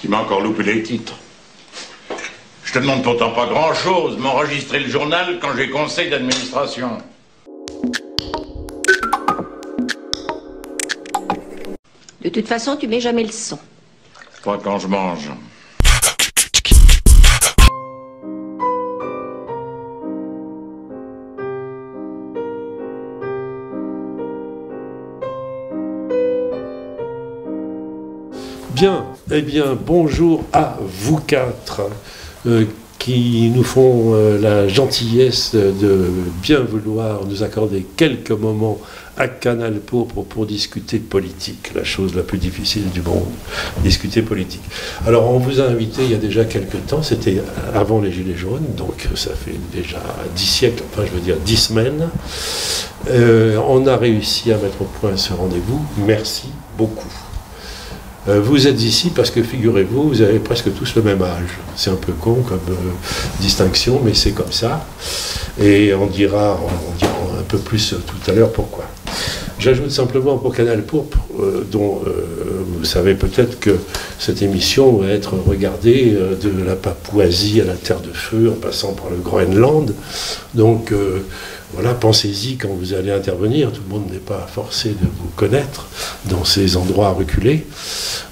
Tu m'as encore loupé les titres. Je te demande pourtant pas grand-chose, m'enregistrer le journal quand j'ai conseil d'administration. De toute façon, tu mets jamais le son. Pas quand je mange. Bien, eh bien, bonjour à vous quatre qui nous font la gentillesse de bien vouloir nous accorder quelques moments à Canal pour discuter politique, la chose la plus difficile du monde, discuter politique. Alors, on vous a invité il y a déjà quelques temps, c'était avant les Gilets jaunes, donc ça fait déjà 10 siècles, enfin je veux dire 10 semaines. On a réussi à mettre au point ce rendez-vous, merci beaucoup. Vous êtes ici parce que, figurez-vous, vous avez presque tous le même âge. C'est un peu con comme distinction, mais c'est comme ça. Et on dira un peu plus tout à l'heure pourquoi. J'ajoute simplement pour Canal Pourpre, dont vous savez peut-être que cette émission va être regardée de la Papouasie à la Terre de Feu, en passant par le Groenland. Donc, voilà, pensez-y quand vous allez intervenir. Tout le monde n'est pas forcé de vous connaître dans ces endroits reculés.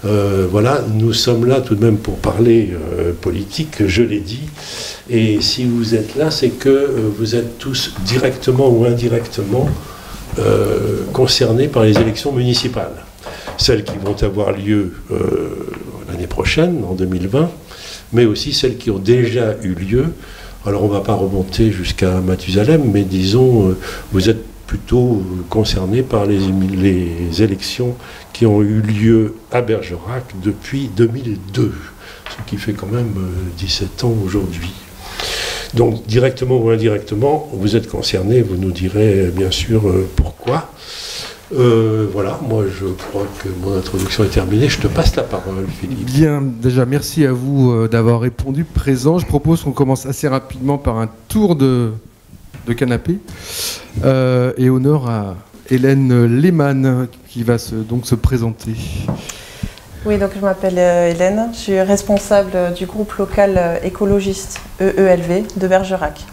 Voilà, nous sommes là tout de même pour parler politique, je l'ai dit. Et si vous êtes là, c'est que vous êtes tous directement ou indirectement concernés par les élections municipales. Celles qui vont avoir lieu l'année prochaine, en 2020, mais aussi celles qui ont déjà eu lieu. Alors on ne va pas remonter jusqu'à Mathusalem, mais disons, vous êtes plutôt concerné par les élections qui ont eu lieu à Bergerac depuis 2002, ce qui fait quand même 17 ans aujourd'hui. Donc directement ou indirectement, vous êtes concerné, vous nous direz bien sûr pourquoi. Voilà, moi je crois que mon introduction est terminée. Je te passe la parole, Philippe. Bien, déjà merci à vous d'avoir répondu présent. Je propose qu'on commence assez rapidement par un tour de canapé. Et honneur à Hélène Lehmann qui va donc se présenter. Oui, donc je m'appelle Hélène. Je suis responsable du groupe local écologiste EELV de Bergerac.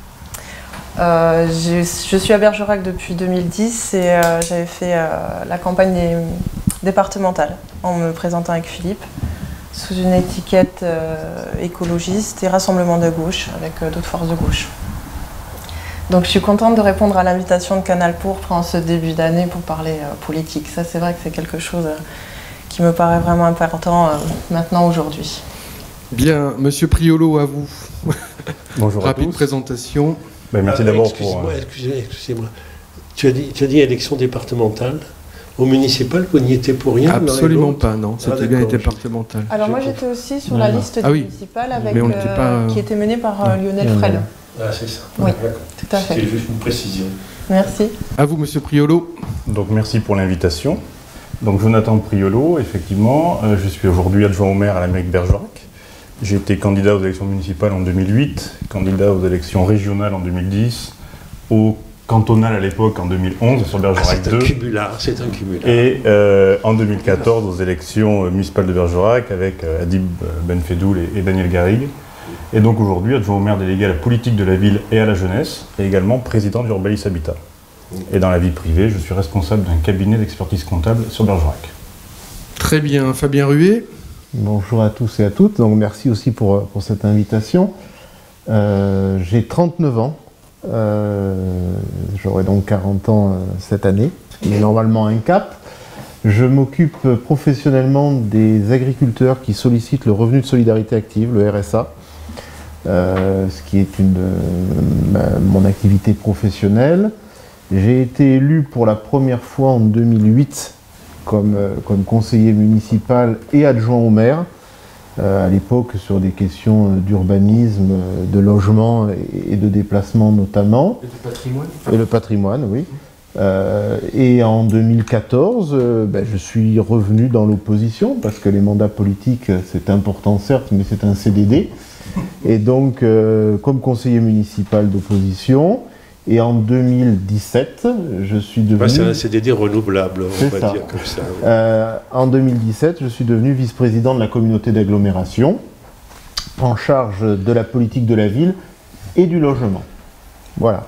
Je suis à Bergerac depuis 2010 et j'avais fait la campagne départementale en me présentant avec Philippe sous une étiquette écologiste et rassemblement de gauche avec d'autres forces de gauche. Donc je suis contente de répondre à l'invitation de Canal Pourpre en ce début d'année pour parler politique. Ça, c'est vrai que c'est quelque chose qui me paraît vraiment important maintenant aujourd'hui. Bien, Monsieur Priolo, à vous. Bonjour à tous. Rapide présentation. Ben, merci d'abord pour... Excusez-moi. Tu as dit élection départementale. Au municipal, vous n'y étiez pour rien? Absolument pas, non. C'était bien départemental. Alors moi j'étais aussi sur la liste municipale avec, qui était menée par Lionel Frel. Ah, c'est ça. Oui, tout à fait. C'était juste une précision. Merci. À vous, Monsieur Priolo. Donc merci pour l'invitation. Donc Jonathan Priolo, effectivement, je suis aujourd'hui adjoint au maire à la mairie de Bergerac. J'ai été candidat aux élections municipales en 2008, candidat aux élections régionales en 2010, aux cantonales à l'époque en 2011 sur Bergerac 2. C'est un cumulard. Et en 2014 aux élections municipales de Bergerac avec Adib Benfedoul et Daniel Garrigue. Et donc aujourd'hui adjoint au maire délégué à la politique de la ville et à la jeunesse, et également président d'Urbalis Habitat. Et dans la vie privée, je suis responsable d'un cabinet d'expertise comptable sur Bergerac. Très bien, Fabien Ruet. Bonjour à tous et à toutes, donc merci aussi pour cette invitation. J'ai 39 ans, j'aurai donc 40 ans cette année, ce qui est normalement un cap. Je m'occupe professionnellement des agriculteurs qui sollicitent le revenu de solidarité active, le RSA, ce qui est mon activité professionnelle. J'ai été élu pour la première fois en 2008 comme conseiller municipal et adjoint au maire, à l'époque sur des questions d'urbanisme, de logement et de déplacement notamment. Et le patrimoine. Et le patrimoine, oui. Et en 2014, je suis revenu dans l'opposition, parce que les mandats politiques, c'est important certes, mais c'est un CDD. Et donc, comme conseiller municipal d'opposition, Et en 2017, je suis devenu... C'est un CDD renouvelable, on va dire comme ça. En 2017, je suis devenu vice-président de la communauté d'agglomération, en charge de la politique de la ville et du logement. Voilà.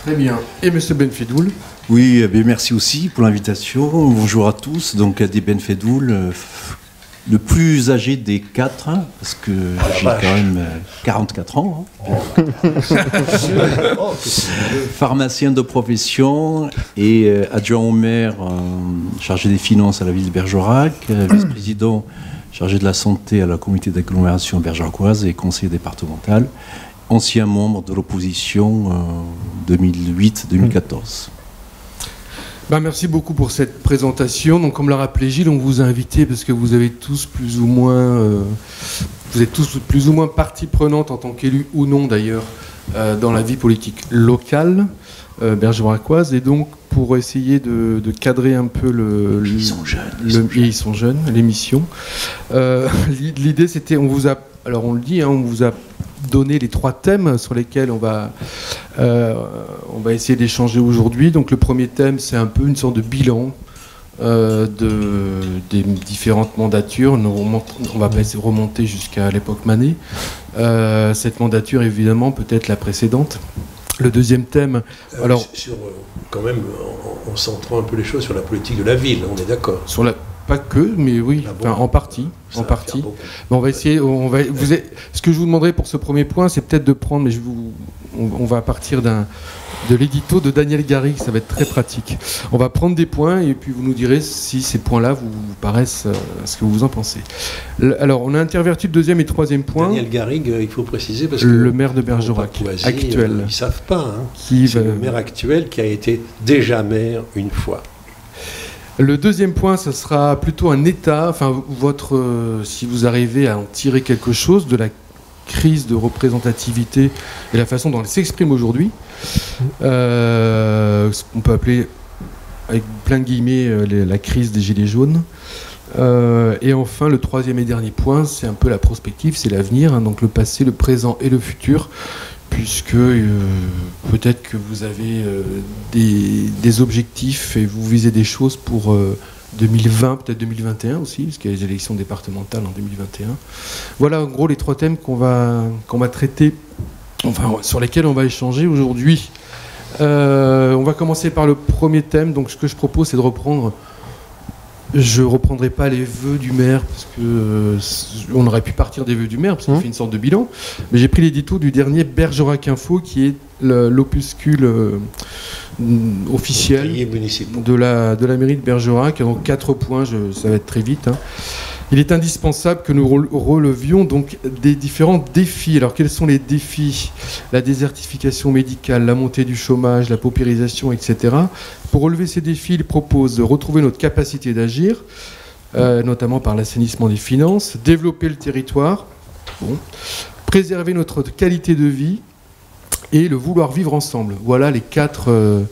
Très bien. Et M. Benfedoul? Oui, merci aussi pour l'invitation. Bonjour à tous. Donc, Adi Benfedoul, le plus âgé des quatre, parce que j'ai quand même 44 ans. Pharmacien de profession et adjoint au maire chargé des finances à la ville de Bergerac, vice-président chargé de la santé à la communauté d'agglomération bergeracoise et conseiller départemental, ancien membre de l'opposition 2008-2014. Merci beaucoup pour cette présentation. Donc, comme l'a rappelé Gilles, on vous a invité parce que vous avez tous plus ou moins, vous êtes tous plus ou moins partie prenante en tant qu'élu ou non d'ailleurs dans la vie politique locale bergeracoise. Et donc, pour essayer de cadrer un peu ils sont jeunes, l'émission. L'idée, c'était, on vous a donné les 3 thèmes sur lesquels on va essayer d'échanger aujourd'hui. Donc le premier thème, c'est un peu une sorte de bilan des différentes mandatures. On va remonter jusqu'à l'époque Manet. Cette mandature, évidemment, peut-être la précédente. Le deuxième thème... alors, quand même, en centrant un peu les choses sur la politique de la ville, on est d'accord. Pas que, mais oui, en partie. On va essayer. Ce que je vous demanderai pour ce premier point, c'est peut-être de prendre, mais on va partir de l'édito de Daniel Garrigue, ça va être très pratique. On va prendre des points et puis vous nous direz si ces points-là vous paraissent, ce que vous en pensez. Alors, on a interverti le deuxième et troisième point. Daniel Garrigue, il faut préciser parce que le maire de Bergerac actuel, ils ne savent pas. C'est le maire actuel qui a été déjà maire une fois. Le deuxième point, ce sera plutôt un état, si vous arrivez à en tirer quelque chose de la crise de représentativité et la façon dont elle s'exprime aujourd'hui, ce qu'on peut appeler, avec plein de guillemets, la crise des Gilets jaunes. Et enfin, le troisième et dernier point, c'est un peu la prospective, c'est l'avenir, donc le passé, le présent et le futur, puisque peut-être que vous avez des objectifs et vous visez des choses pour 2020, peut-être 2021 aussi, parce qu'il y a les élections départementales en 2021. Voilà en gros les 3 thèmes qu'on va traiter, sur lesquels on va échanger aujourd'hui. On va commencer par le premier thème. Donc ce que je propose, c'est de reprendre... Je ne reprendrai pas les vœux du maire, parce qu'on aurait pu partir des vœux du maire, parce qu'on fait une sorte de bilan. Mais j'ai pris l'édito du dernier Bergerac Info, qui est l'opuscule officiel de la mairie de Bergerac. Donc 4 points, ça va être très vite. Il est indispensable que nous relevions donc des différents défis. Alors quels sont les défis? La désertification médicale, la montée du chômage, la paupérisation, etc. Pour relever ces défis, il propose de retrouver notre capacité d'agir, notamment par l'assainissement des finances, développer le territoire, préserver notre qualité de vie et le vouloir vivre ensemble. Voilà les 4...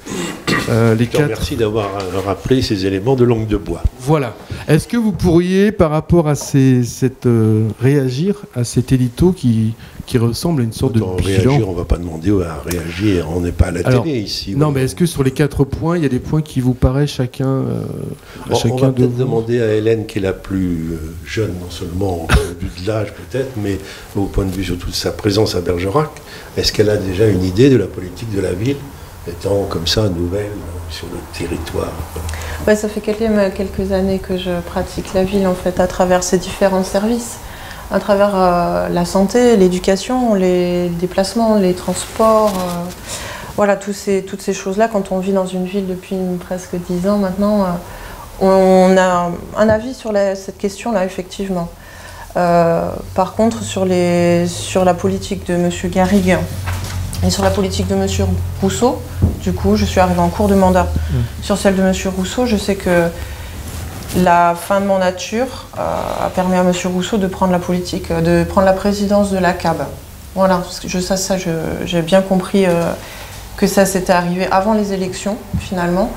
Merci d'avoir rappelé ces éléments de langue de bois. Voilà. Est-ce que vous pourriez, par rapport à réagir à cet édito qui ressemble à une sorte de bilan? Réagir, on ne va pas demander à réagir, on n'est pas à la télé ici. Non, mais est-ce que sur les 4 points, il y a des points qui vous paraissent chacun on va peut-être demander à Hélène, qui est la plus jeune, non seulement au point de vue de l'âge peut-être, mais au point de vue surtout de sa présence à Bergerac. Est-ce qu'elle a déjà une idée de la politique de la ville, étant comme ça nouvelle sur le territoire? Ouais, ça fait quelques années que je pratique la ville en fait à travers ses différents services, à travers la santé, l'éducation, les déplacements, les transports, voilà toutes ces choses-là. Quand on vit dans une ville depuis presque 10 ans maintenant, on a un avis sur cette question-là effectivement. Par contre sur la politique de M. Garrigue et sur la politique de M. Rousseau, du coup, je suis arrivée en cours de mandat. Sur celle de M. Rousseau, je sais que la fin de mandature a permis à M. Rousseau de prendre la politique, de prendre la présidence de la CAB. Voilà, parce que j'ai bien compris que ça s'était arrivé avant les élections, finalement.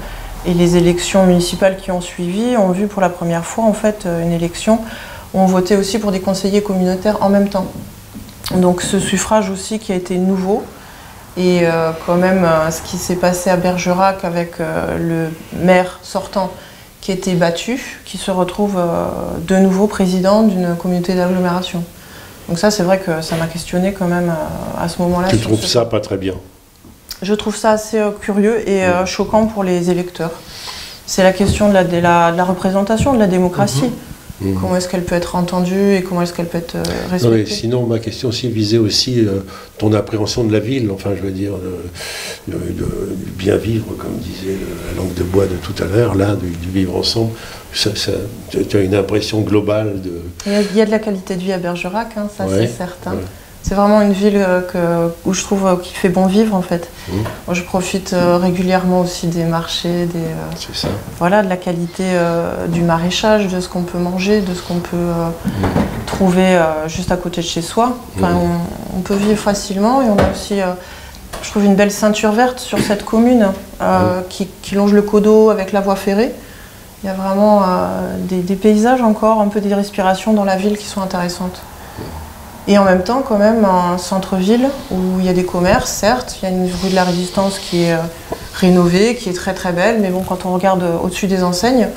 Et les élections municipales qui ont suivi ont vu pour la première fois, en fait, une élection où on votait aussi pour des conseillers communautaires en même temps. Donc ce suffrage aussi qui a été nouveau, Et quand même, ce qui s'est passé à Bergerac avec le maire sortant qui a été battu, qui se retrouve de nouveau président d'une communauté d'agglomération. Donc ça, c'est vrai que ça m'a questionné quand même à ce moment-là. Tu trouves ça pas très bien? Je trouve ça assez curieux et choquant pour les électeurs. C'est la question de la représentation, de la démocratie. Comment est-ce qu'elle peut être entendue et comment est-ce qu'elle peut être respectée? Non, mais sinon, ma question aussi visait aussi ton appréhension de la ville, enfin, je veux dire, du bien vivre, comme disait la langue de bois de tout à l'heure, là, du vivre ensemble. Tu as une impression globale de... Il y a de la qualité de vie à Bergerac, hein, ça ouais, c'est certain. Ouais. C'est vraiment une ville où je trouve qu'il fait bon vivre en fait. Moi, je profite régulièrement aussi des marchés, c'est ça. Voilà, de la qualité du maraîchage, de ce qu'on peut manger, de ce qu'on peut trouver juste à côté de chez soi. Enfin, on peut vivre facilement et on a aussi, je trouve, une belle ceinture verte sur cette commune qui longe le Coteau avec la voie ferrée. Il y a vraiment des paysages encore, un peu des respirations dans la ville qui sont intéressantes. Et en même temps, quand même, un centre-ville où il y a des commerces, certes, il y a une rue de la Résistance qui est rénovée, qui est très très belle, mais bon, quand on regarde au-dessus des enseignes,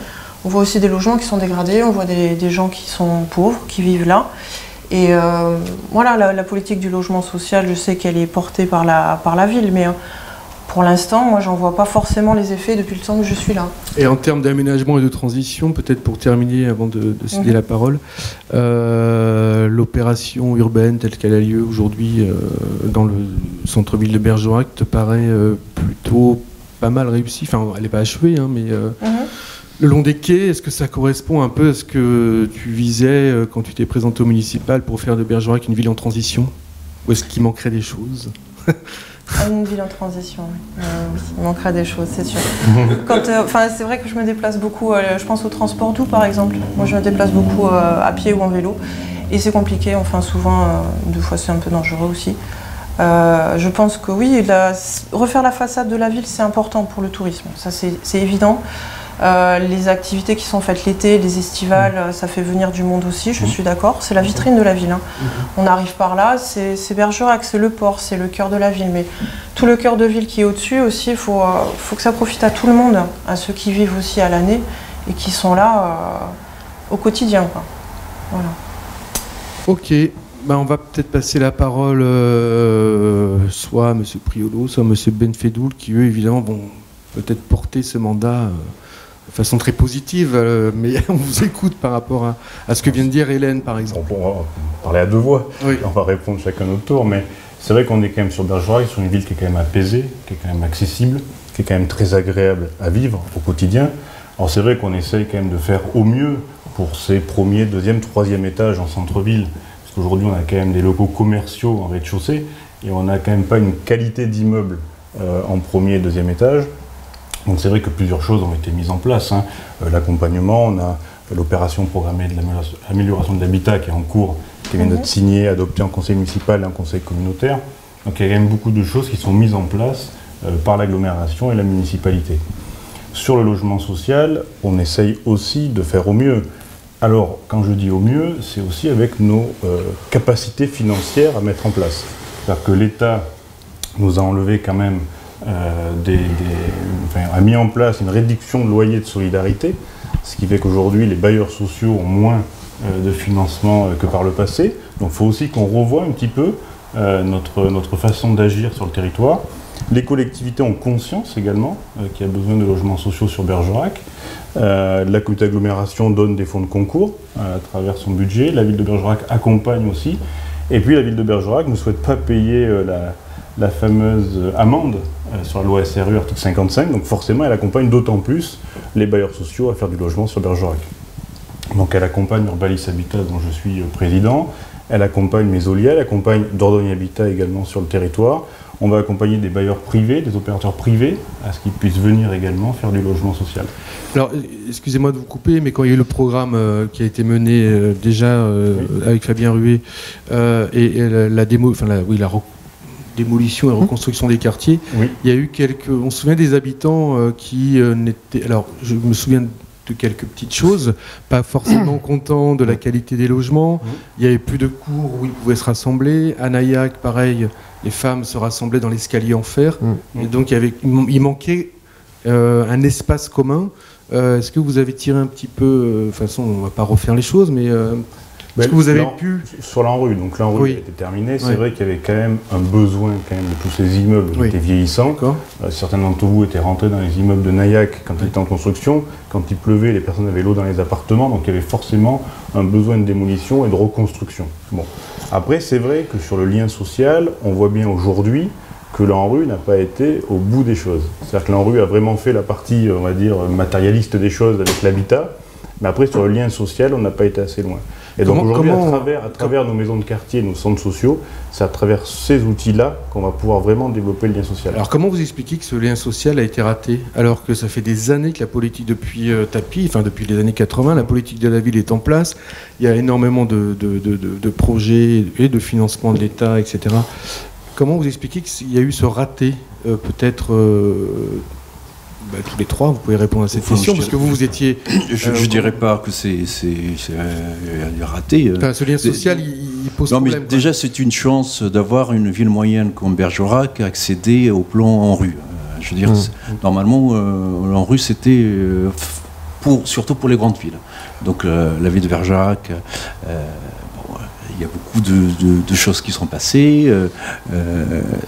on voit aussi des logements qui sont dégradés, on voit des gens qui sont pauvres, qui vivent là. Et voilà, la politique du logement social, je sais qu'elle est portée par la ville, mais pour l'instant, moi, j'en vois pas forcément les effets depuis le temps que je suis là. Et en termes d'aménagement et de transition, peut-être pour terminer, avant de céder la parole, l'opération urbaine telle qu'elle a lieu aujourd'hui dans le centre-ville de Bergerac te paraît plutôt pas mal réussie. Enfin, elle n'est pas achevée, hein, mais le long des quais, est-ce que ça correspond un peu à ce que tu visais quand tu t'es présenté au municipal pour faire de Bergerac une ville en transition? Ou est-ce qu'il manquerait des choses? Une ville en transition, oui. Il manquera des choses, c'est sûr. C'est vrai que je me déplace beaucoup, je pense au transport doux par exemple. Moi je me déplace beaucoup à pied ou en vélo. Et c'est compliqué, enfin souvent, des fois c'est un peu dangereux aussi. Je pense que oui, refaire la façade de la ville c'est important pour le tourisme, ça c'est évident. Les activités qui sont faites l'été, les estivales, ça fait venir du monde aussi, je suis d'accord. C'est la vitrine de la ville. Hein. On arrive par là, c'est Bergerac, c'est le port, c'est le cœur de la ville. Mais tout le cœur de ville qui est au-dessus aussi, il faut que ça profite à tout le monde, à ceux qui vivent aussi à l'année et qui sont là au quotidien, quoi. Voilà. Ok. Ben, on va peut-être passer la parole soit à M. Priolo, soit à M. Benfedoul, qui eux, évidemment, vont peut-être porter ce mandat de façon très positive, mais on vous écoute par rapport à ce que vient de dire Hélène, par exemple. On va parler à deux voix, oui. On va répondre chacun notre tour, mais c'est vrai qu'on est quand même sur Bergerac, sur une ville qui est quand même apaisée, qui est quand même accessible, qui est quand même très agréable à vivre au quotidien. Alors c'est vrai qu'on essaye quand même de faire au mieux pour ces premiers, deuxième, troisième étages en centre-ville, parce qu'aujourd'hui on a quand même des locaux commerciaux en rez-de-chaussée, et on n'a quand même pas une qualité d'immeuble en premier et deuxième étage. Donc c'est vrai que plusieurs choses ont été mises en place. Hein. L'accompagnement, on a l'opération programmée de l'amélioration de l'habitat qui est en cours, qui vient d'être signée, adoptée en conseil municipal et en conseil communautaire. Donc il y a quand même beaucoup de choses qui sont mises en place par l'agglomération et la municipalité. Sur le logement social, on essaye aussi de faire au mieux. Alors quand je dis au mieux, c'est aussi avec nos capacités financières à mettre en place. C'est-à-dire que l'État nous a enlevé quand même a mis en place une réduction de loyer de solidarité, ce qui fait qu'aujourd'hui les bailleurs sociaux ont moins de financement que par le passé. Donc il faut aussi qu'on revoie un petit peu notre façon d'agir sur le territoire. Les collectivités ont conscience également qu'il y a besoin de logements sociaux sur Bergerac. La communauté d'agglomération donne des fonds de concours à travers son budget. La ville de Bergerac accompagne aussi. Et puis la ville de Bergerac ne souhaite pas payer la fameuse amende sur la loi SRU article 55, donc forcément elle accompagne d'autant plus les bailleurs sociaux à faire du logement sur Bergerac. Donc elle accompagne Urbalis Habitat dont je suis président, elle accompagne Mesolia, elle accompagne Dordogne Habitat également sur le territoire. On va accompagner des bailleurs privés, des opérateurs privés, à ce qu'ils puissent venir également faire du logement social. Alors, excusez-moi de vous couper, mais quand il y a eu le programme qui a été mené déjà avec Fabien Ruet et la démolition et reconstruction des quartiers, il y a eu on se souvient des habitants qui n'étaient... Alors, je me souviens quelques petites choses, pas forcément content de la qualité des logements. Il n'y avait plus de cours où ils pouvaient se rassembler. À Nayac, pareil, les femmes se rassemblaient dans l'escalier en fer. Et donc il manquait un espace commun. Est-ce que vous avez tiré un petit peu, de toute façon on ne va pas refaire les choses, mais est-ce que vous avez pu... Sur l'ANRU, donc l'ANRU a été terminé, c'est vrai qu'il y avait quand même un besoin de tous ces immeubles qui étaient vieillissants. Certains d'entre vous étaient rentrés dans les immeubles de Nayac quand ils étaient en construction. Quand il pleuvait, les personnes avaient l'eau dans les appartements, donc il y avait forcément un besoin de démolition et de reconstruction. Bon. Après, c'est vrai que sur le lien social, on voit bien aujourd'hui que l'ANRU n'a pas été au bout des choses. C'est-à-dire que l'ANRU a vraiment fait la partie, on va dire, matérialiste des choses avec l'habitat, mais après, sur le lien social, on n'a pas été assez loin. Et donc aujourd'hui, à travers nos maisons de quartier, nos centres sociaux, c'est à travers ces outils-là qu'on va pouvoir vraiment développer le lien social. Alors comment vous expliquez que ce lien social a été raté, alors que ça fait des années que la politique, depuis depuis les années 80, la politique de la ville est en place, il y a énormément de projets et de financement de l'État, etc. Comment vous expliquez qu'il y a eu ce raté, peut-être tous les trois, vous pouvez répondre à cette question, parce que vous étiez... Je ne dirais pas que c'est raté. Ce lien social, il pose non, problème. Mais déjà, c'est une chance d'avoir une ville moyenne comme Bergerac accéder au plan ANRU. Je veux dire, normalement, l'ANRU, c'était surtout pour les grandes villes. Donc, la ville de Bergerac... il y a beaucoup de choses qui sont passées.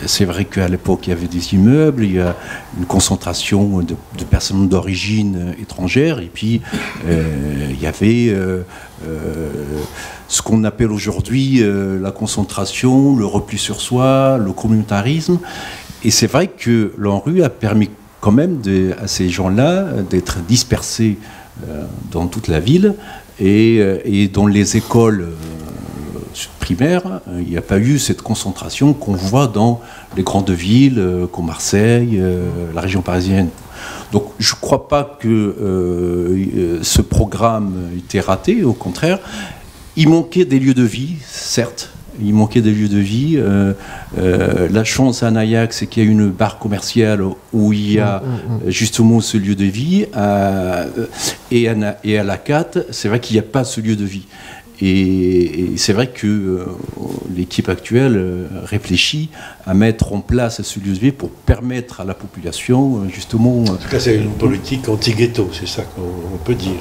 C'est vrai qu'à l'époque, il y avait des immeubles, il y a une concentration de personnes d'origine étrangère, et puis il y avait ce qu'on appelle aujourd'hui la concentration, le repli sur soi, le communautarisme. Et c'est vrai que l'ANRU a permis quand même à ces gens-là d'être dispersés dans toute la ville, et dans les écoles primaire, il n'y a pas eu cette concentration qu'on voit dans les grandes villes comme Marseille, la région parisienne. Donc je ne crois pas que ce programme était raté, au contraire. Il manquait des lieux de vie, certes. Il manquait des lieux de vie. La chance à Nayac, c'est qu'il y a une barre commerciale où il y a justement ce lieu de vie. Et à la CAT, c'est vrai qu'il n'y a pas ce lieu de vie. Et c'est vrai que l'équipe actuelle réfléchit à mettre en place ce lieu de vie pour permettre à la population, justement... En tout cas, c'est une politique anti-ghetto, c'est ça qu'on peut dire.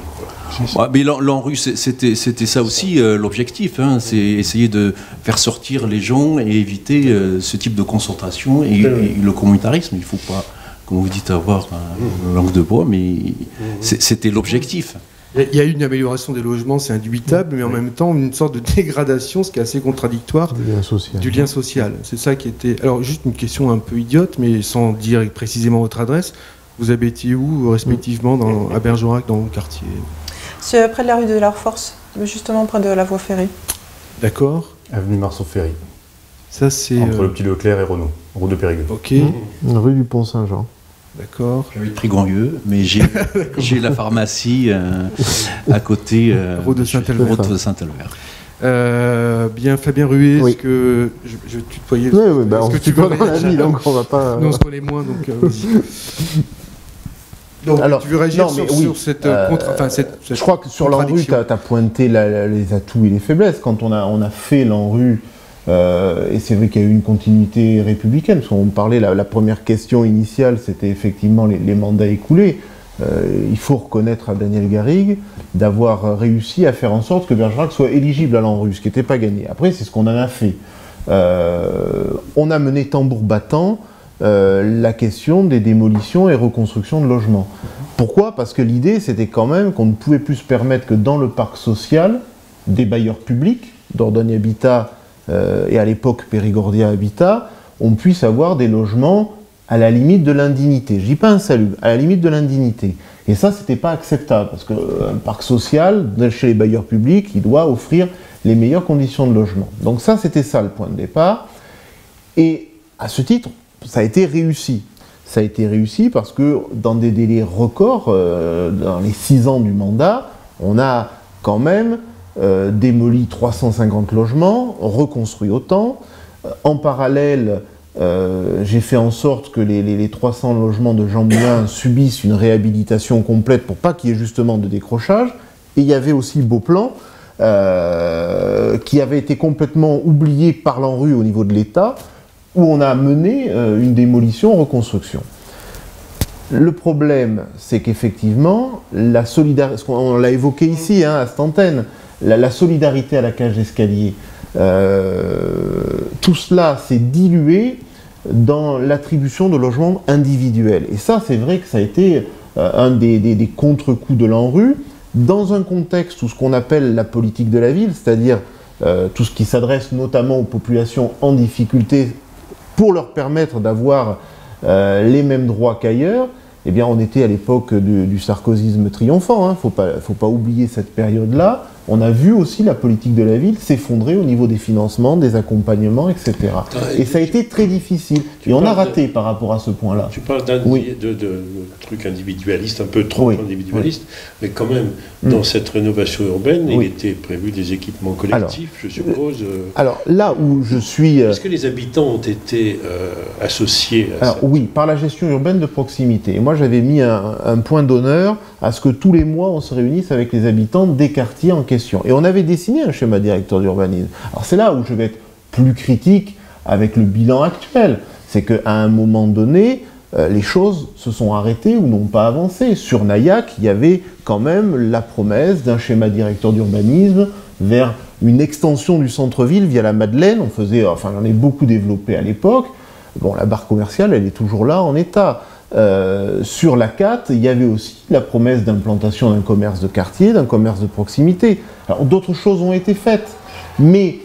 Ouais, mais l'ANRU, c'était ça aussi l'objectif, hein, c'est essayer de faire sortir les gens et éviter ce type de concentration et le communautarisme. Il ne faut pas, comme vous dites, avoir une langue de bois, mais c'était l'objectif. Il y a eu une amélioration des logements, c'est indubitable, mais en même temps une sorte de dégradation, ce qui est assez contradictoire du lien social. C'est ça qui était... Alors juste une question un peu idiote, mais sans dire précisément votre adresse. Vous habitiez où, respectivement, à Bergerac, dans le quartier? C'est près de la rue de l'Air Force, justement près de la voie ferrée. D'accord. Avenue Marceau-Ferry. Ça c'est... Entre le Petit Leclerc et Renault, route de Périgueux. Ok. Rue du Pont-Saint-Jean. D'accord. J'avais pris Grandlieu, mais j'ai la pharmacie à côté. Route de Saint-Albert. Route de Saint-Albert. Bien, Fabien Ruet, est-ce que je tutoyais? Oui, bah, on se tutoie dans la vie, donc on va pas... Nous, on se connaît moins, donc vas-y. Donc, alors, tu veux réagir sur cette je crois que sur l'ANRU, tu as pointé les atouts et les faiblesses. Quand on a fait l'ANRU, et c'est vrai qu'il y a eu une continuité républicaine, parce qu'on parlait, la première question initiale, c'était effectivement les mandats écoulés. Il faut reconnaître à Daniel Garrigue d'avoir réussi à faire en sorte que Bergerac soit éligible à l'ANRU, ce qui n'était pas gagné. Après, c'est ce qu'on en a fait. On a mené tambour battant la question des démolitions et reconstructions de logements. Pourquoi? Parce que l'idée, c'était quand même qu'on ne pouvait plus se permettre que dans le parc social, des bailleurs publics, Dordogne Habitat et à l'époque Périgordia Habitat, on puisse avoir des logements à la limite de l'indignité. Je ne dis pas insalubre, à la limite de l'indignité. Et ça, c'était pas acceptable, parce qu'un parc social, chez les bailleurs publics, il doit offrir les meilleures conditions de logement. Donc ça, c'était ça le point de départ. Et à ce titre, ça a été réussi. Ça a été réussi parce que dans des délais records, dans les 6 ans du mandat, on a quand même démoli 350 logements, reconstruit autant. En parallèle, j'ai fait en sorte que les 300 logements de Jean Moulin subissent une réhabilitation complète pour pas qu'il y ait justement de décrochage. Et il y avait aussi Beauplan, qui avait été complètement oublié par l'ANRU au niveau de l'État, où on a mené une démolition-reconstruction. Le problème, c'est qu'effectivement, la solidarité, on l'a évoqué ici, à cette antenne, la solidarité à la cage d'escalier, tout cela s'est dilué dans l'attribution de logements individuels. Et ça, c'est vrai que ça a été un des contre-coups de l'ANRU, dans un contexte où ce qu'on appelle la politique de la ville, c'est-à-dire tout ce qui s'adresse notamment aux populations en difficulté pour leur permettre d'avoir les mêmes droits qu'ailleurs, eh bien on était à l'époque du sarkozysme triomphant, faut pas oublier cette période-là. On a vu aussi la politique de la ville s'effondrer au niveau des financements, des accompagnements, etc. Et ça a été très difficile. Et on a raté par rapport à ce point-là. Tu parles d'un truc individualiste, un peu trop individualiste, mais quand même, dans cette rénovation urbaine, il était prévu des équipements collectifs, je suppose. Alors, là où je suis... Est-ce que les habitants ont été associés à ça? Oui, par la gestion urbaine de proximité. Et moi, j'avais mis un point d'honneur à ce que tous les mois, on se réunisse avec les habitants des quartiers en question. Et on avait dessiné un schéma directeur d'urbanisme. Alors c'est là où je vais être plus critique avec le bilan actuel. C'est qu'à un moment donné, les choses se sont arrêtées ou n'ont pas avancé. Sur Naïac, il y avait quand même la promesse d'un schéma directeur d'urbanisme vers une extension du centre-ville via la Madeleine. On faisait, enfin j'en ai beaucoup développé à l'époque. Bon, la barre commerciale, elle est toujours là en état. Sur la 4, il y avait aussi la promesse d'implantation d'un commerce de quartier, d'un commerce de proximité. Alors d'autres choses ont été faites, mais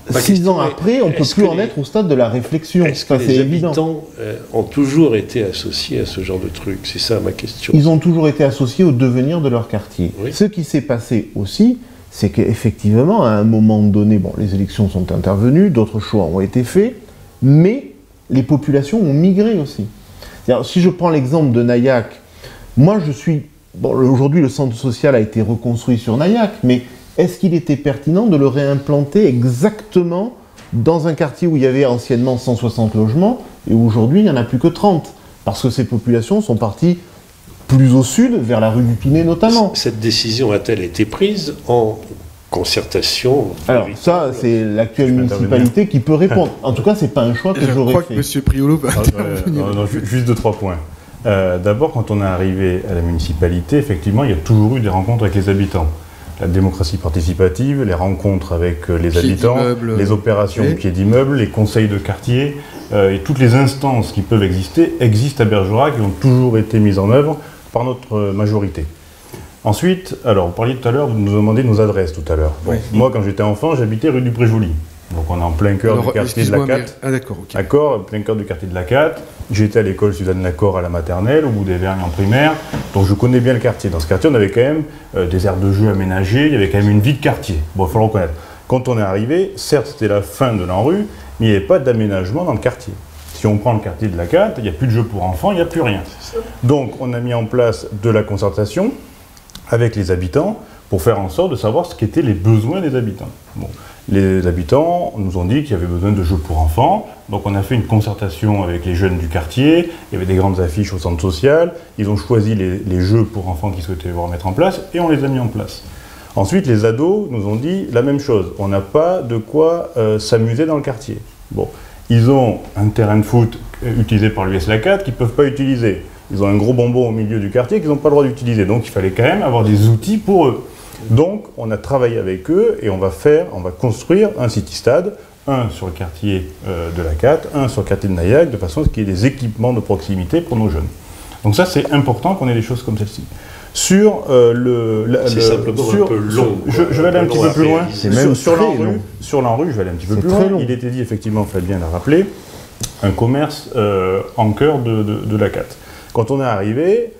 6 ans après, on ne peut plus en être au stade de la réflexion. Est-ce que les habitants ont toujours été associés à ce genre de truc? C'est ça ma question. Ils ont toujours été associés au devenir de leur quartier. Oui. Ce qui s'est passé aussi, c'est qu'effectivement, à un moment donné, bon, les élections sont intervenues, d'autres choix ont été faits, mais les populations ont migré aussi. Si je prends l'exemple de Naïac, moi je suis... Bon, aujourd'hui le centre social a été reconstruit sur Naïac, mais est-ce qu'il était pertinent de le réimplanter exactement dans un quartier où il y avait anciennement 160 logements et où aujourd'hui il n'y en a plus que 30? Parce que ces populations sont parties plus au sud, vers la rue du Tounet notamment. Cette décision a-t-elle été prise en concertation? Alors ça, c'est l'actuelle municipalité qui peut répondre. En tout cas, c'est pas un choix que j'aurais fait. Je crois que M. Priolo va intervenir. Juste 2-3 points. D'abord, quand on est arrivé à la municipalité, effectivement, il y a toujours eu des rencontres avec les habitants. La démocratie participative, les rencontres avec les habitants, les opérations pieds d'immeuble, les conseils de quartier, et toutes les instances qui peuvent exister, existent à Bergerac et ont toujours été mises en œuvre par notre majorité. Ensuite, alors, vous parliez tout à l'heure, vous nous demandez nos adresses tout à l'heure. Bon, oui. Moi, quand j'étais enfant, j'habitais rue du Pré-Joli. Donc, on est en plein cœur du quartier de la 4. Ah, d'accord, ok. D'accord, plein cœur du quartier de la 4. J'étais à l'école Suzanne Lacor à la maternelle, au bout des Vergnes en primaire. Donc, je connais bien le quartier. Dans ce quartier, on avait quand même des aires de jeu aménagées, il y avait quand même une vie de quartier. Bon, il faut le reconnaître. Quand on est arrivé, certes, c'était la fin de l'ANRU, mais il n'y avait pas d'aménagement dans le quartier. Si on prend le quartier de la 4, il n'y a plus de jeux pour enfants, il n'y a plus rien. Donc, on a mis en place de la concertation avec les habitants pour faire en sorte de savoir ce qu'étaient les besoins des habitants. Bon. Les habitants nous ont dit qu'il y avait besoin de jeux pour enfants, donc on a fait une concertation avec les jeunes du quartier, il y avait des grandes affiches au centre social, ils ont choisi les jeux pour enfants qu'ils souhaitaient voir mettre en place et on les a mis en place. Ensuite, les ados nous ont dit la même chose, on n'a pas de quoi s'amuser dans le quartier. Bon. Ils ont un terrain de foot utilisé par l'US La 4 qu'ils ne peuvent pas utiliser. Ils ont un gros bonbon au milieu du quartier qu'ils n'ont pas le droit d'utiliser. Donc il fallait quand même avoir des outils pour eux. Donc on a travaillé avec eux et on va construire un city-stade, un sur le quartier de la 4, un sur le quartier de Naïac, de façon à ce qu'il y ait des équipements de proximité pour nos jeunes. Donc ça, c'est important qu'on ait des choses comme celle-ci. Sur c'est simplement un peu long. Je vais aller un petit peu plus loin. C'est même sur l'ANRU, je vais aller un petit peu plus loin. Il était dit, effectivement, Fabien l'a rappelé, un commerce en cœur de la 4. Quand on est arrivé,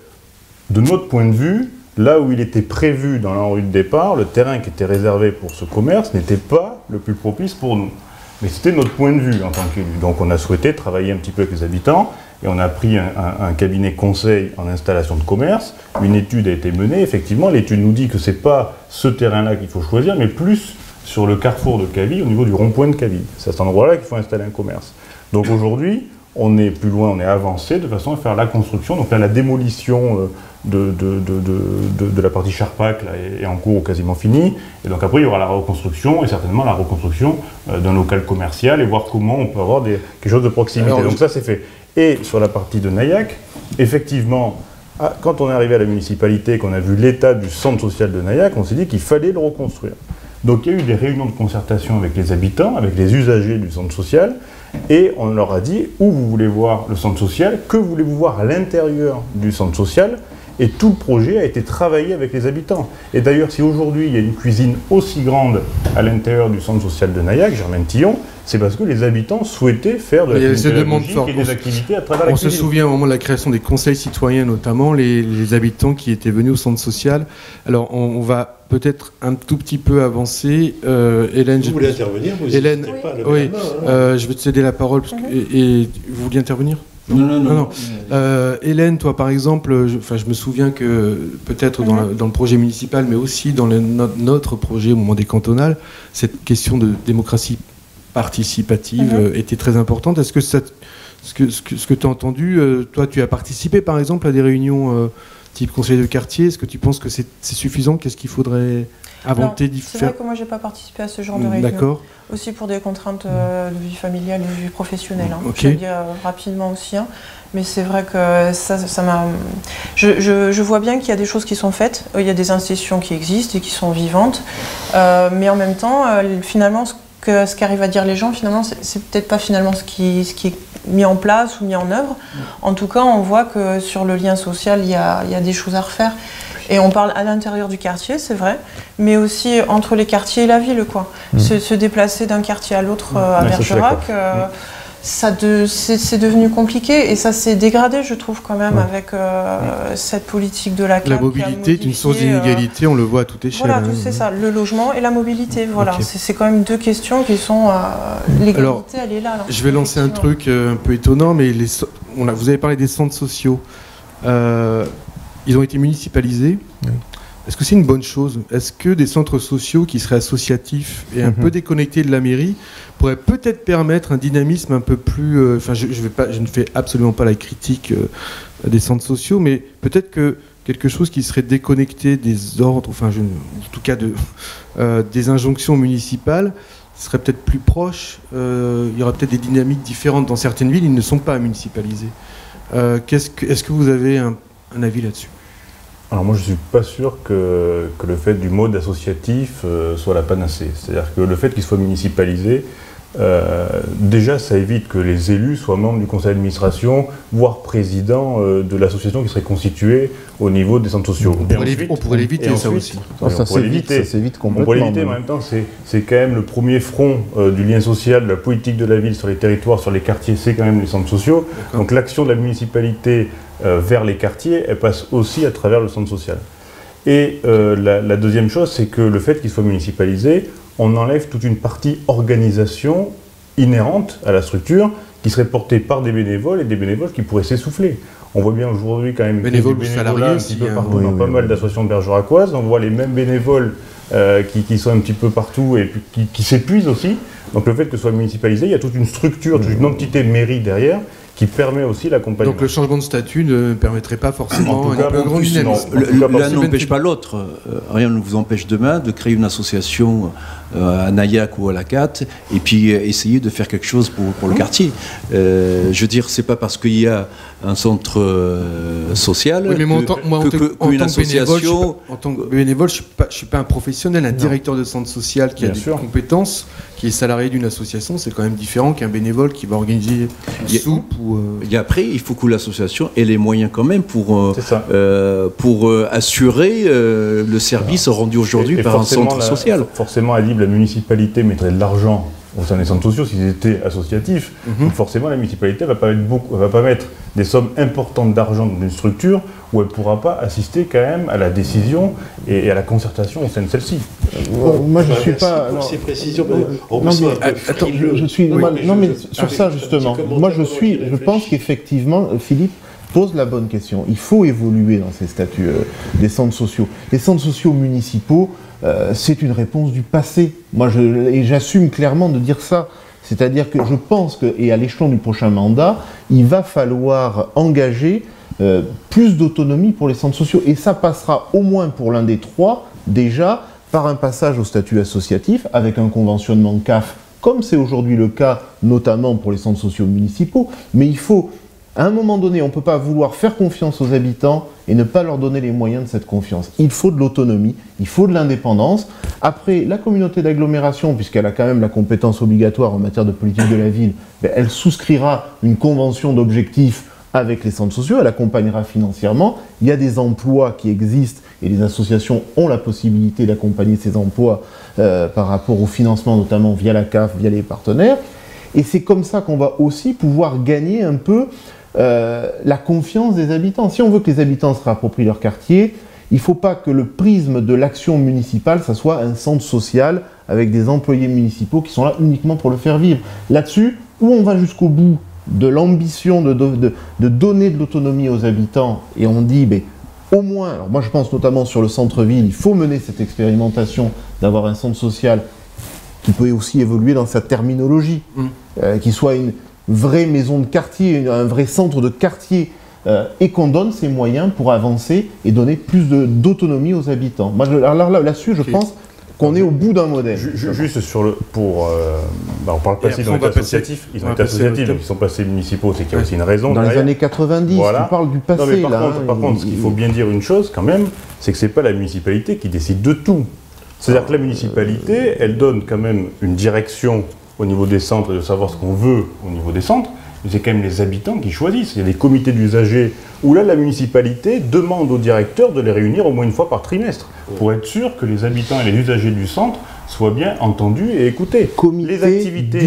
de notre point de vue, là où il était prévu dans l'ANRU de départ, le terrain qui était réservé pour ce commerce n'était pas le plus propice pour nous. Mais c'était notre point de vue en tant qu'élu. Donc on a souhaité travailler un petit peu avec les habitants et on a pris un cabinet conseil en installation de commerce. Une étude a été menée. Effectivement, l'étude nous dit que ce n'est pas ce terrain-là qu'il faut choisir, mais plus sur le carrefour de Caville, au niveau du rond-point de Caville. C'est à cet endroit-là qu'il faut installer un commerce. Donc aujourd'hui, on est plus loin, on est avancé de façon à faire la construction. Donc là, la démolition de la partie Charpak là, est en cours ou quasiment finie. Et donc après, il y aura la reconstruction et certainement la reconstruction d'un local commercial et voir comment on peut avoir quelque chose de proximité. Alors, donc ça, c'est fait. Et sur la partie de Nayac, effectivement, quand on est arrivé à la municipalité et qu'on a vu l'état du centre social de Nayac, on s'est dit qu'il fallait le reconstruire. Donc il y a eu des réunions de concertation avec les habitants, avec les usagers du centre social, et on leur a dit où vous voulez voir le centre social, que voulez-vous voir à l'intérieur du centre social, et tout le projet a été travaillé avec les habitants. Et d'ailleurs, si aujourd'hui il y a une cuisine aussi grande à l'intérieur du centre social de Nayac, Germaine-Tillon, c'est parce que les habitants souhaitaient faire de la pédagogique et des activités à travers la cuisine. On se souvient au moment de la création des conseils citoyens, notamment les habitants qui étaient venus au centre social. Alors on va peut-être un tout petit peu avancer. Hélène, vous voulez intervenir? Hélène, oui, je vais te céder la parole. Et vous vouliez intervenir? Non. Hélène, toi par exemple, je me souviens que peut-être dans le projet municipal, mais aussi dans notre projet au moment des cantonales, cette question de démocratie participative était très importante. Est-ce que ce que tu as entendu, toi tu as participé par exemple à des réunions type conseil de quartier, est-ce que tu penses que c'est suffisant? Qu'est-ce qu'il faudrait inventer? C'est vrai que moi j'ai pas participé à ce genre de réunion. D'accord. Aussi pour des contraintes de vie familiale et de vie professionnelle. Okay. Je vais dire rapidement aussi. Mais c'est vrai que ça m'a... Je vois bien qu'il y a des choses qui sont faites. Il y a des institutions qui existent et qui sont vivantes. Mais en même temps, finalement, ce qu'arrivent à dire les gens, finalement, c'est peut-être pas finalement ce qui est mis en place ou mis en œuvre. En tout cas, on voit que sur le lien social, il y a des choses à refaire. Et on parle à l'intérieur du quartier, c'est vrai, mais aussi entre les quartiers et la ville, quoi. Se déplacer d'un quartier à l'autre à Bergerac, c'est devenu compliqué et ça s'est dégradé, je trouve, quand même, avec cette politique de la CAP. La mobilité est une source d'inégalité, on le voit à toute échelle. Voilà, c'est ça, le logement et la mobilité, voilà. Okay. C'est quand même deux questions qui sont... l'égalité, elle est là. Je vais lancer un truc un peu étonnant, mais vous avez parlé des centres sociaux. Ils ont été municipalisés. Oui. Est-ce que c'est une bonne chose? Est-ce que des centres sociaux qui seraient associatifs et un peu déconnectés de la mairie pourraient peut-être permettre un dynamisme un peu plus... je ne fais absolument pas la critique des centres sociaux, mais peut-être que quelque chose qui serait déconnecté des ordres, en tout cas des injonctions municipales, serait peut-être plus proche. Il y aura peut-être des dynamiques différentes. Dans certaines villes, ils ne sont pas municipalisés. Est-ce que vous avez un avis là-dessus? Alors moi je ne suis pas sûr que le fait du mode associatif soit la panacée. C'est-à-dire que le fait qu'il soit municipalisé, déjà ça évite que les élus soient membres du conseil d'administration, voire président de l'association qui serait constituée au niveau des centres sociaux. On pourrait l'éviter ça aussi. Ça s'évite complètement. On pourrait l'éviter, mais en même temps c'est quand même le premier front du lien social, de la politique de la ville sur les territoires, sur les quartiers, c'est quand même les centres sociaux. Donc l'action de la municipalité vers les quartiers, elle passe aussi à travers le centre social. Et la deuxième chose, c'est que le fait qu'il soit municipalisé, on enlève toute une partie organisation inhérente à la structure qui serait portée par des bénévoles et des bénévoles qui pourraient s'essouffler. On voit bien aujourd'hui quand même bénévoles salariés un petit peu partout dans pas mal d'associations bergeracoises. On voit les mêmes bénévoles qui sont un petit peu partout et puis qui s'épuisent aussi. Donc le fait que ce soit municipalisé, il y a toute une structure, toute une entité mairie derrière qui permet aussi l'accompagnement. Donc le changement de statut ne permettrait pas forcément un peu grand dynamisme. L'un n'empêche pas l'autre. Rien ne vous empêche demain de créer une association à Nayac ou à la CAT et puis essayer de faire quelque chose pour le quartier. Je veux dire, c'est pas parce qu'il y a un centre social qu'une association... En tant que bénévole, je suis pas un professionnel, un directeur de centre social qui a des compétences, qui est salarié d'une association, c'est quand même différent qu'un bénévole qui va organiser une soupe ou... Et après, il faut que l'association ait les moyens quand même pour assurer le service rendu aujourd'hui par un centre social. Forcément, Adib, la municipalité mettrait de l'argent au sein des centres sociaux s'ils étaient associatifs. Donc forcément, la municipalité ne va pas mettre des sommes importantes d'argent dans une structure où elle ne pourra pas assister quand même à la décision et à la concertation au sein de celle-ci. Moi, je ne suis pas... Pour ces précisions, attends, je suis... Non, mais sur ça, justement, moi, je pense qu'effectivement, Philippe pose la bonne question. Il faut évoluer dans ces statuts des centres sociaux. Les centres sociaux municipaux, c'est une réponse du passé. Et j'assume clairement de dire ça. C'est-à-dire que je pense que, et à l'échelon du prochain mandat, il va falloir engager plus d'autonomie pour les centres sociaux. Et ça passera au moins pour l'un des trois, déjà, par un passage au statut associatif, avec un conventionnement CAF, comme c'est aujourd'hui le cas, notamment pour les centres sociaux municipaux. Mais il faut, à un moment donné, on ne peut pas vouloir faire confiance aux habitants et ne pas leur donner les moyens de cette confiance. Il faut de l'autonomie, il faut de l'indépendance. Après, la communauté d'agglomération, puisqu'elle a quand même la compétence obligatoire en matière de politique de la ville, elle souscrira une convention d'objectifs avec les centres sociaux, elle accompagnera financièrement. Il y a des emplois qui existent et les associations ont la possibilité d'accompagner ces emplois par rapport au financement, notamment via la CAF, via les partenaires. Et c'est comme ça qu'on va aussi pouvoir gagner un peu la confiance des habitants. Si on veut que les habitants se réapproprient leur quartier, il ne faut pas que le prisme de l'action municipale, ça soit un centre social avec des employés municipaux qui sont là uniquement pour le faire vivre. Là-dessus, où on va jusqu'au bout de l'ambition de donner de l'autonomie aux habitants, et on dit, au moins, alors moi je pense notamment sur le centre-ville, il faut mener cette expérimentation d'avoir un centre social qui peut aussi évoluer dans sa terminologie, qui soit une vraie maison de quartier, un vrai centre de quartier, et qu'on donne ces moyens pour avancer et donner plus d'autonomie aux habitants. Moi, là-dessus, je pense qu'on est au bout d'un modèle. Juste sur le... on parle passé dans l'état associatif, ils ont été associatifs, donc ils sont passés municipaux, c'est qu'il y a aussi une raison. Dans les années 90, voilà. Tu parles du passé. Non, mais par contre, ce qu'il faut bien dire une chose quand même, c'est que ce n'est pas la municipalité qui décide de tout. C'est-à-dire que la municipalité, elle donne quand même une direction au niveau des centres, de savoir ce qu'on veut au niveau des centres, mais c'est quand même les habitants qui choisissent. Il y a des comités d'usagers où là, la municipalité demande au directeur de les réunir au moins une fois par trimestre, pour être sûr que les habitants et les usagers du centre soient bien entendus et écoutés. Les activités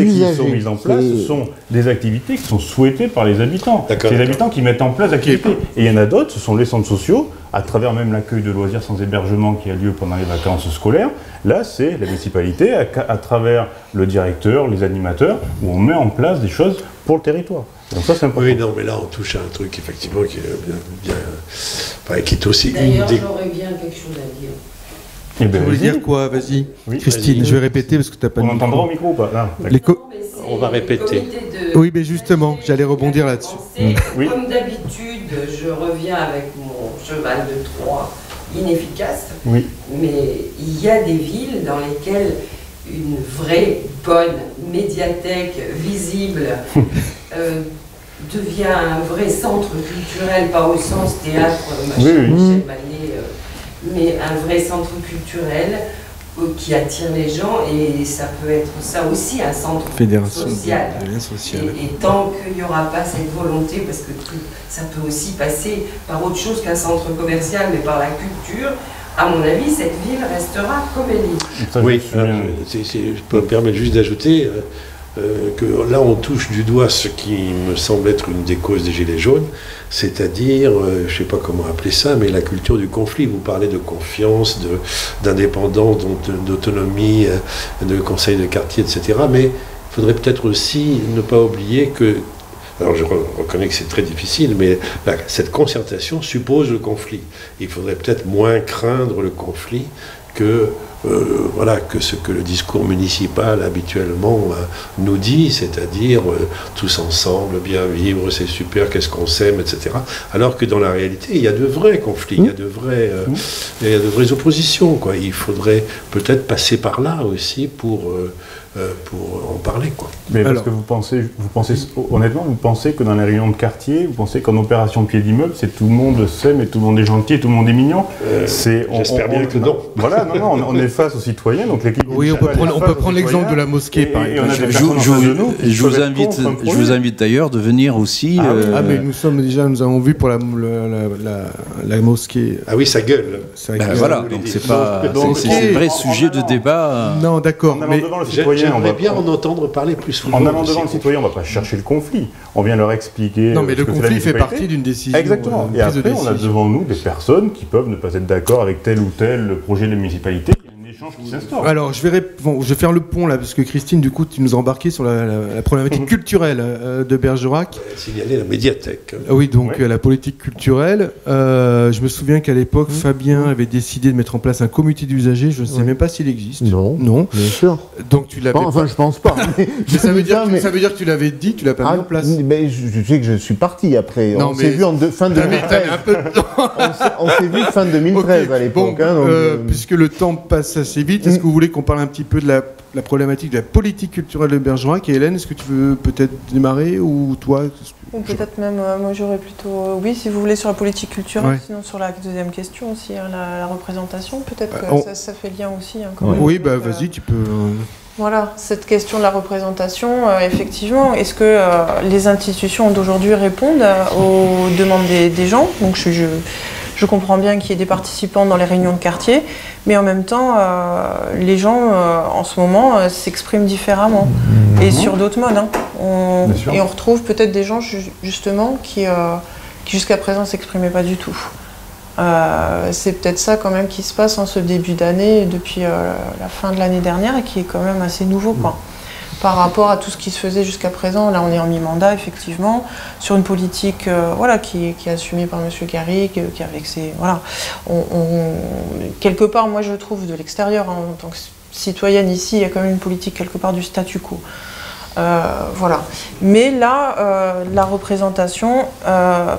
qui sont mises en place, ce sont des activités qui sont souhaitées par les habitants. C'est les habitants qui mettent en place l'activité. Et il y en a d'autres, ce sont les centres sociaux, à travers même l'accueil de loisirs sans hébergement qui a lieu pendant les vacances scolaires. Là, c'est la municipalité, à travers le directeur, les animateurs, où on met en place des choses pour le territoire. Donc ça, c'est important. Oui, non, mais là, on touche à un truc, effectivement, qui est aussi... D'ailleurs, j'aurais bien quelque chose à dire. Tu voulais dire quoi? Vas-y. Oui, Christine, je vais répéter parce que tu n'as pas de micro. On entendra au micro ou pas? On va répéter. Oui, mais justement, j'allais rebondir là-dessus. Comme d'habitude, je reviens avec mon cheval de Troie inefficace, mais il y a des villes dans lesquelles une vraie bonne médiathèque visible devient un vrai centre culturel, pas au sens théâtre, Michel Manet, mais un vrai centre culturel qui attire les gens, et ça peut être ça aussi un centre social. Et tant qu'il n'y aura pas cette volonté, parce que ça peut aussi passer par autre chose qu'un centre commercial, mais par la culture, à mon avis, cette ville restera comme elle est. Oui, je peux me permettre juste d'ajouter que là on touche du doigt ce qui me semble être une des causes des Gilets jaunes, c'est-à-dire, je ne sais pas comment appeler ça, mais la culture du conflit. Vous parlez de confiance, d'indépendance, d'autonomie, de conseil de quartier, etc. Mais il faudrait peut-être aussi ne pas oublier que, alors je reconnais que c'est très difficile, mais cette concertation suppose le conflit. Il faudrait peut-être moins craindre le conflit que ce que le discours municipal habituellement nous dit, c'est-à-dire tous ensemble, bien vivre, c'est super, qu'est-ce qu'on s'aime, etc. Alors que dans la réalité, il y a de vrais conflits, il y a de vraies oppositions, quoi. Il faudrait peut-être passer par là aussi pour en parler, quoi. Mais parce que vous pensez honnêtement, vous pensez que dans les réunions de quartier, vous pensez qu'en opération pied d'immeuble, c'est tout le monde s'aime et tout le monde est gentil et tout le monde est mignon? J'espère bien que non. Voilà, non, on est face aux citoyens, donc l'équipe... Oui, on peut prendre l'exemple de la mosquée, par exemple. Je vous invite d'ailleurs de venir aussi... mais nous avons vu pour la mosquée... Ah oui, ça gueule. Voilà, donc c'est un vrai sujet de débat. Non, d'accord, mais... J'aimerais bien en entendre parler plus souvent. En allant devant le citoyen, on ne va pas chercher le conflit. On vient leur expliquer. Non, mais le conflit fait partie d'une décision. Exactement. Et après, on a devant nous des personnes qui peuvent ne pas être d'accord avec tel ou tel projet de municipalité. Il y a un échange qui s'instaure. Alors, je vais faire le pont là, parce que Christine, du coup, tu nous as embarqué sur la problématique culturelle de Bergerac. Signaler la médiathèque. Oui, donc la politique culturelle. Je me souviens qu'à l'époque, Fabien avait décidé de mettre en place un comité d'usagers. Je ne sais même pas s'il existe. Non, bien sûr. Donc tu l'avais. Enfin, je pense pas. Ça veut dire que tu l'avais dit, tu l'as pas mis en place. Mais je sais que je suis parti après. Non, on s'est vu en fin 2013. Un peu de temps. On s'est vu fin 2013 à l'époque. Puisque le temps passe assez vite, est-ce que vous voulez qu'on parle un petit peu de la problématique de la politique culturelle de Bergerac? Et Hélène, est-ce que tu veux peut-être démarrer, ou toi? Ou peut-être même, moi j'aurais plutôt, oui, si vous voulez, sur la politique culturelle, Ouais. sinon sur la deuxième question aussi, hein, la représentation, peut-être que ça fait lien aussi. Hein, oui, bah vas-y, tu peux... Voilà, cette question de la représentation, effectivement, est-ce que les institutions d'aujourd'hui répondent aux demandes des gens? Donc je comprends bien qu'il y ait des participants dans les réunions de quartier, mais en même temps, les gens, en ce moment, s'expriment différemment. Et sur d'autres modes. Hein. Et on retrouve peut-être des gens, justement, qui jusqu'à présent ne s'exprimaient pas du tout. C'est peut-être ça, quand même, qui se passe en ce début d'année, depuis la fin de l'année dernière, et qui est quand même assez nouveau, quoi. Par rapport à tout ce qui se faisait jusqu'à présent. Là, on est en mi-mandat, effectivement, sur une politique qui est assumée par M. Garrigue, qui avec ses... Voilà. Quelque part, moi, je trouve, de l'extérieur, hein, en tant que citoyenne ici, il y a quand même une politique, quelque part, du statu quo. Voilà. Mais là, la représentation,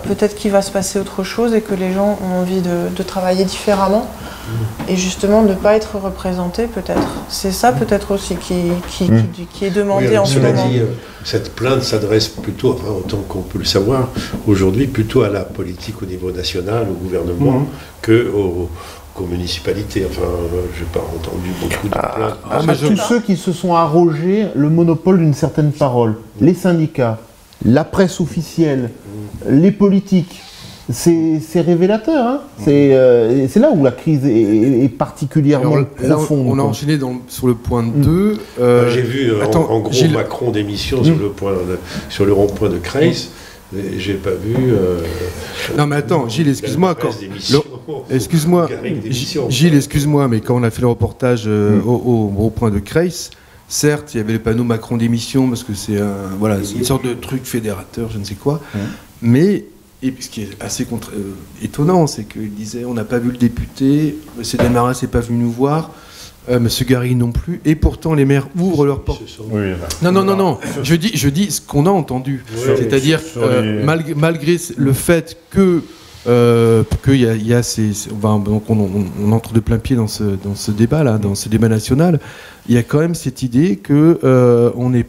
peut-être qu'il va se passer autre chose et que les gens ont envie de travailler différemment et justement de ne pas être représentés, peut-être. C'est ça, peut-être aussi, qui est demandé en ce moment. Cette plainte s'adresse plutôt, enfin, autant qu'on peut le savoir, aujourd'hui, plutôt à la politique au niveau national, au gouvernement, qu'aux municipalités. Enfin, je n'ai pas entendu beaucoup de plaintes. Tous ceux qui se sont arrogés le monopole d'une certaine parole, les syndicats, la presse officielle, les politiques, c'est révélateur. Hein. C'est là où la crise est particulièrement profonde. On a enchaîné sur le point 2. J'ai vu en gros Gilles... Macron d'émission sur le rond-point de Creys. J'ai pas vu. Non mais attends, Gilles, excuse-moi. Excuse-moi, Gilles, excuse-moi, mais quand on a fait le reportage au point de Creys, certes, il y avait le panneau Macron d'émission parce que c'est une sorte de truc fédérateur, je ne sais quoi. Mais ce qui est assez étonnant, c'est qu'il disait on n'a pas vu le député, M. Desmarets n'est pas venu nous voir. M. Garrigue non plus, et pourtant les maires ouvrent leurs portes. Non. Je dis ce qu'on a entendu, c'est-à-dire malgré le fait que qu'il y a ces, donc on entre de plein pied dans ce débat là, dans ce débat national. Il y a quand même cette idée que on n'est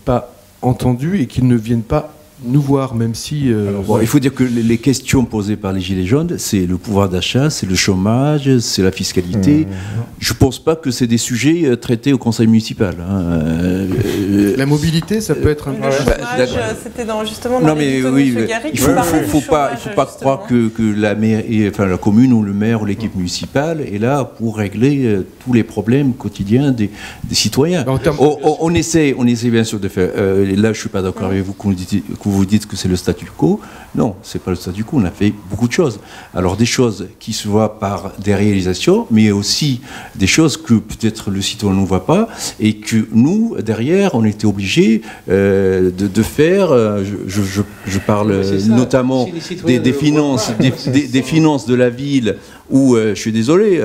pas entendu et qu'ils ne viennent pas nous voir, même si... il faut dire que les questions posées par les Gilets jaunes, c'est le pouvoir d'achat, c'est le chômage, c'est la fiscalité. Je ne pense pas que c'est des sujets traités au conseil municipal. Hein. La mobilité, ça peut être un peu... Le chômage, c'était justement dans l'édito de M. Garrigue. Il ne faut pas croire que la commune ou le maire ou l'équipe municipale est là pour régler tous les problèmes quotidiens des citoyens. On essaie bien sûr de faire... là, je ne suis pas d'accord avec vous que vous dites que c'est le statu quo. Non, c'est pas le statu quo, on a fait beaucoup de choses. Alors des choses qui se voient par des réalisations, mais aussi des choses que peut-être le citoyen ne voit pas, et que nous, derrière, on était obligés de faire, je parle notamment des finances de la ville, où, je suis désolé,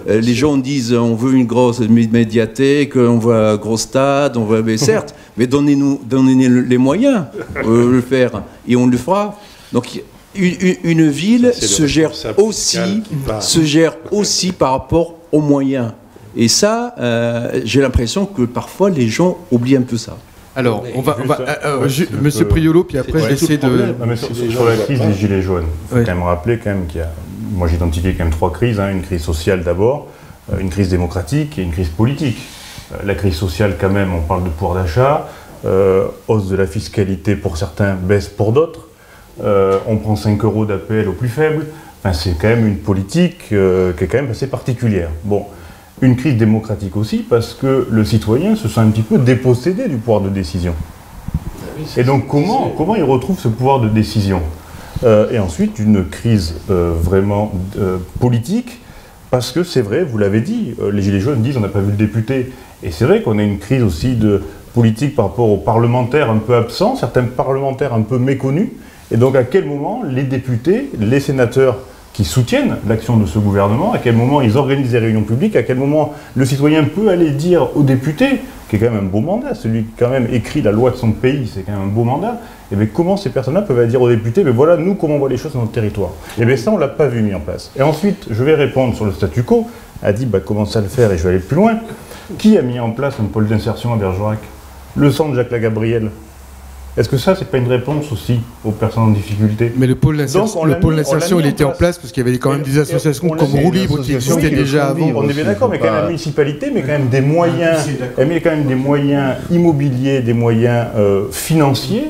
les gens disent on veut une grosse médiathèque, on veut un gros stade, mais certes, mais donnez-nous les moyens de le faire, et on le fera. Donc une ville se gère aussi par rapport aux moyens. Et ça, j'ai l'impression que parfois les gens oublient un peu ça. Alors, Monsieur Priolo, puis après, je vais essayer de... Sur la crise des Gilets jaunes, il faut quand même rappeler qu'il y a... Moi, j'ai identifié quand même 3 crises. Une crise sociale d'abord, une crise démocratique et une crise politique. La crise sociale, quand même, on parle de pouvoir d'achat, hausse de la fiscalité pour certains, baisse pour d'autres. On prend 5 € d'APL aux plus faibles. Enfin, c'est quand même une politique qui est quand même assez particulière. Bon, une crise démocratique aussi, parce que le citoyen se sent un petit peu dépossédé du pouvoir de décision. Et donc, comment il retrouve ce pouvoir de décision ? Et ensuite, une crise vraiment politique, Parce que c'est vrai, vous l'avez dit, les Gilets jaunes disent on n'a pas vu le député. Et c'est vrai qu'on a une crise aussi de politique par rapport aux parlementaires un peu absents, certains parlementaires un peu méconnus. Et donc à quel moment les députés, les sénateurs qui soutiennent l'action de ce gouvernement, à quel moment ils organisent des réunions publiques, à quel moment le citoyen peut aller dire aux députés, qui est quand même un beau mandat, celui qui quand même écrit la loi de son pays, c'est quand même un beau mandat, et bien comment ces personnes-là peuvent aller dire aux députés, mais voilà, nous, comment on voit les choses dans notre territoire. Et bien ça, on ne l'a pas vu mis en place. Et ensuite, je vais répondre sur le statu quo, a dit, commence à le faire et je vais aller plus loin. Qui a mis en place un pôle d'insertion à Bergerac? Le centre Jacques Lagabriel. Est-ce que ça, c'est pas une réponse aussi aux personnes en difficulté? Mais le pôle d'insertion, il était en place parce qu'il y avait quand même des associations comme Roue Libre qui existaient déjà avant. On est bien d'accord, mais quand même la municipalité, mais quand même des moyens, immobiliers, des moyens financiers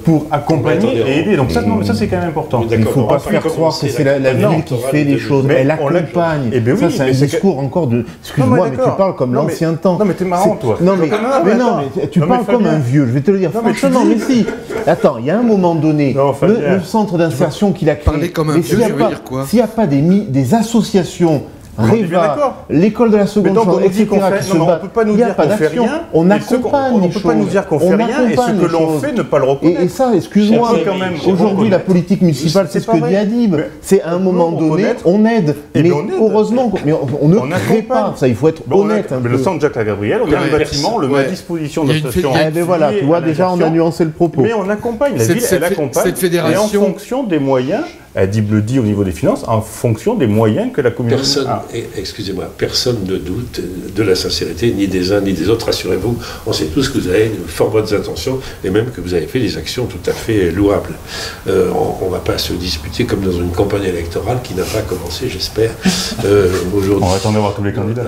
pour accompagner et aider. Donc ça, ça c'est quand même important. Il ne faut pas faire croire que c'est la ville qui fait les choses. Elle accompagne. Ça, c'est un discours encore de... Excuse-moi, mais tu parles comme l'ancien temps. Non, mais t'es marrant, toi. Non, mais tu parles comme un vieux. Je vais te le dire franchement. Si. Attends, il y a un moment donné, le centre d'insertion qu'il a créé, s'il n'y a pas des associations, Réva, l'école de la seconde chance, etc. On ne peut pas nous dire qu'on fait rien. On accompagne. On ne peut pas nous dire qu'on fait rien et ce que l'on fait ne pas le reconnaître. Et ça, excuse-moi, aujourd'hui la politique municipale, c'est ce que dit Adib. C'est à un moment donné, on aide. Mais heureusement, on ne crée pas. Ça, il faut être honnête. Le centre Jacques Lagabriel, on a un bâtiment, on le met à disposition de l'association. Eh bien voilà, tu vois, déjà on a nuancé le propos. Mais on accompagne. La ville, elle accompagne. Cette fédération. Et en fonction des moyens. Adib le dit au niveau des finances, en fonction des moyens que la commune a. Excusez-moi, personne ne doute de la sincérité ni des uns ni des autres, rassurez-vous. On sait tous que vous avez de fort bonnes intentions et même que vous avez fait des actions tout à fait louables. On ne va pas se disputer comme dans une campagne électorale qui n'a pas commencé, j'espère, aujourd'hui. On va attendre d'avoir tous les candidats.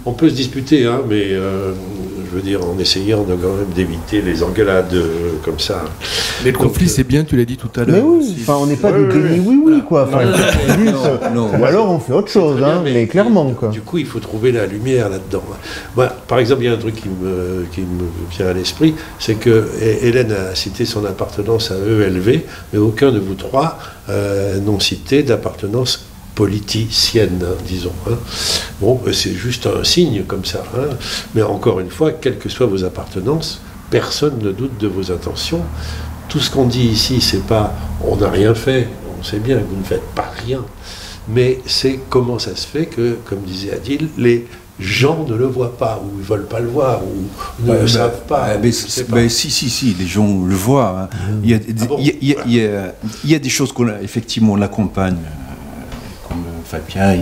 On peut se disputer, hein, mais je veux dire, en essayant de, quand même d'éviter les engueulades comme ça. Mais le conflit, c'est bien, tu l'as dit tout à l'heure. Mais oui, enfin, on n'est pas des dénis oui, quoi. Enfin, ou alors on fait autre chose, hein, mais clairement, quoi. Du coup, il faut trouver la lumière là-dedans. Moi, par exemple, il y a un truc qui me vient à l'esprit, c'est que Hélène a cité son appartenance à ELV, mais aucun de vous trois n'ont cité d'appartenance politicienne, disons. Hein. Bon, c'est juste un signe comme ça. Hein. Mais encore une fois, quelles que soient vos appartenances, personne ne doute de vos intentions. Tout ce qu'on dit ici, c'est pas on n'a rien fait, on sait bien que vous ne faites pas rien, mais c'est comment ça se fait que, comme disait Adil, les gens ne le voient pas, ou ils ne veulent pas le voir, ou ne le savent pas. Si, les gens le voient. Hein. Il y a des choses qu'on effectivement on accompagne, comme Fabien et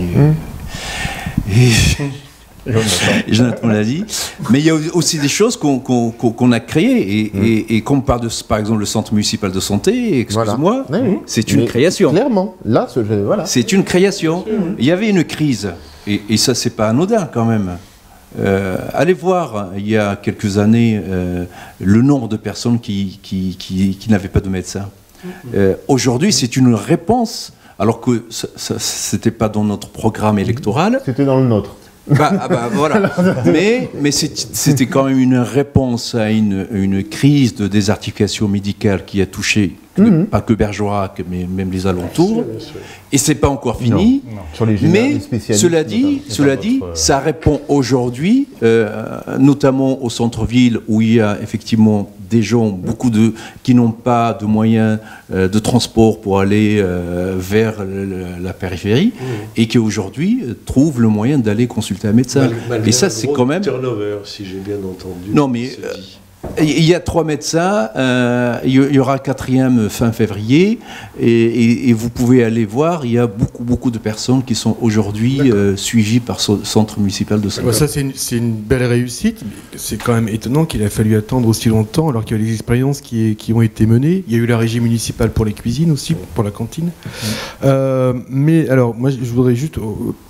Jonathan l'a dit, mais il y a aussi des choses qu'on a créées et qu'on parle de, par exemple, le centre municipal de santé, excuse-moi, c'est une création. Clairement, là, voilà. C'est une création. Il y avait une crise, et ça, c'est pas anodin quand même. Allez voir, il y a quelques années, le nombre de personnes qui n'avaient pas de médecin. Aujourd'hui, c'est une réponse, alors que c'était pas dans notre programme électoral. C'était dans le nôtre. Voilà. Mais c'était quand même une réponse à une crise de désarticulation médicale qui a touché pas que Bergerac, mais même les alentours. Et c'est pas encore fini. Non. Sur les mais cela dit, ça répond aujourd'hui, notamment au centre-ville où il y a effectivement des gens, qui n'ont pas de moyens de transport pour aller vers la périphérie et qui aujourd'hui trouvent le moyen d'aller consulter un médecin. Et ça, c'est quand même turnover, si j'ai bien entendu. Non, mais il y a 3 médecins, il y aura un 4e fin février, et vous pouvez aller voir, il y a beaucoup de personnes qui sont aujourd'hui suivies par ce centre municipal de santé. Ça, c'est une belle réussite, mais c'est quand même étonnant qu'il a fallu attendre aussi longtemps, alors qu'il y a des expériences qui ont été menées. Il y a eu la régie municipale pour les cuisines aussi, pour la cantine. Mais alors, moi, je voudrais juste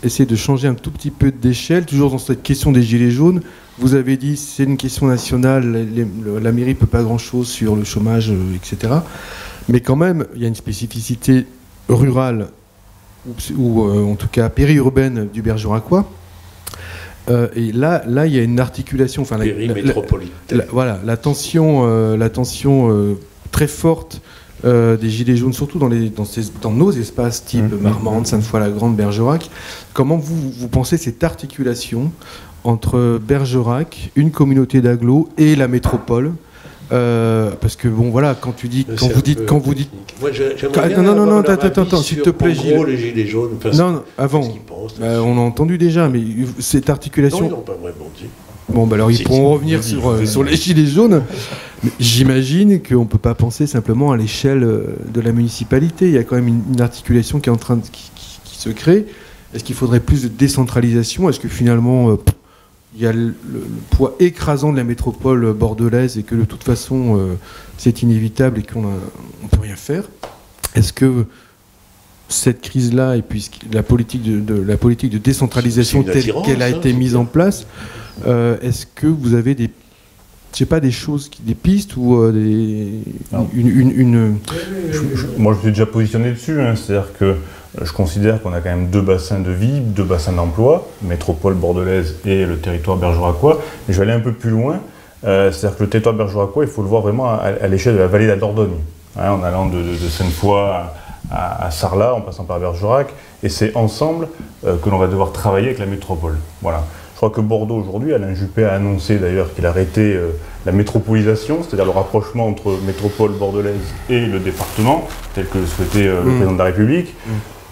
essayer de changer un tout petit peu d'échelle, toujours dans cette question des gilets jaunes. Vous avez dit c'est une question nationale, la mairie ne peut pas grand-chose sur le chômage, etc. Mais quand même, il y a une spécificité rurale, ou en tout cas périurbaine du Bergeracois. Et là, il y a une articulation. Périmétropolitaine. Voilà, la tension très forte des Gilets jaunes, surtout dans nos espaces type Marmande, Sainte-Foy-la-Grande, Bergerac. Comment vous pensez cette articulation entre Bergerac, une communauté d'agglos et la métropole? Parce que bon voilà, quand vous dites, moi attends, s'il te plaît, Gilles. En gros, les Gilets jaunes. Non, avant, on a entendu déjà, mais cette articulation. Non, ils n'ont pas vraiment dit. Bon, bah alors ils pourront revenir sur les Gilets jaunes. J'imagine qu'on ne peut pas penser simplement à l'échelle de la municipalité. Il y a quand même une articulation qui est en train qui se crée. Est-ce qu'il faudrait plus de décentralisation? Est-ce que finalement il y a le poids écrasant de la métropole bordelaise et que de toute façon c'est inévitable et qu'on ne peut rien faire? Est-ce que cette crise-là et puis la politique de décentralisation telle qu'elle a été mise en place, est-ce que vous avez des choses, des pistes ou Moi, je suis déjà positionné dessus. C'est-à-dire que je considère qu'on a quand même deux bassins de vie, deux bassins d'emploi, métropole bordelaise et le territoire bergeracois. Mais je vais aller un peu plus loin. C'est-à-dire que le territoire bergeracois, il faut le voir vraiment à l'échelle de la vallée de la Dordogne, en allant de Sainte-Foy à Sarlat, en passant par Bergerac. Et c'est ensemble que l'on va devoir travailler avec la métropole. Voilà. Je crois que Bordeaux aujourd'hui, Alain Juppé a annoncé d'ailleurs qu'il arrêtait la métropolisation, c'est-à-dire le rapprochement entre métropole bordelaise et le département, tel que le souhaitait le président de la République.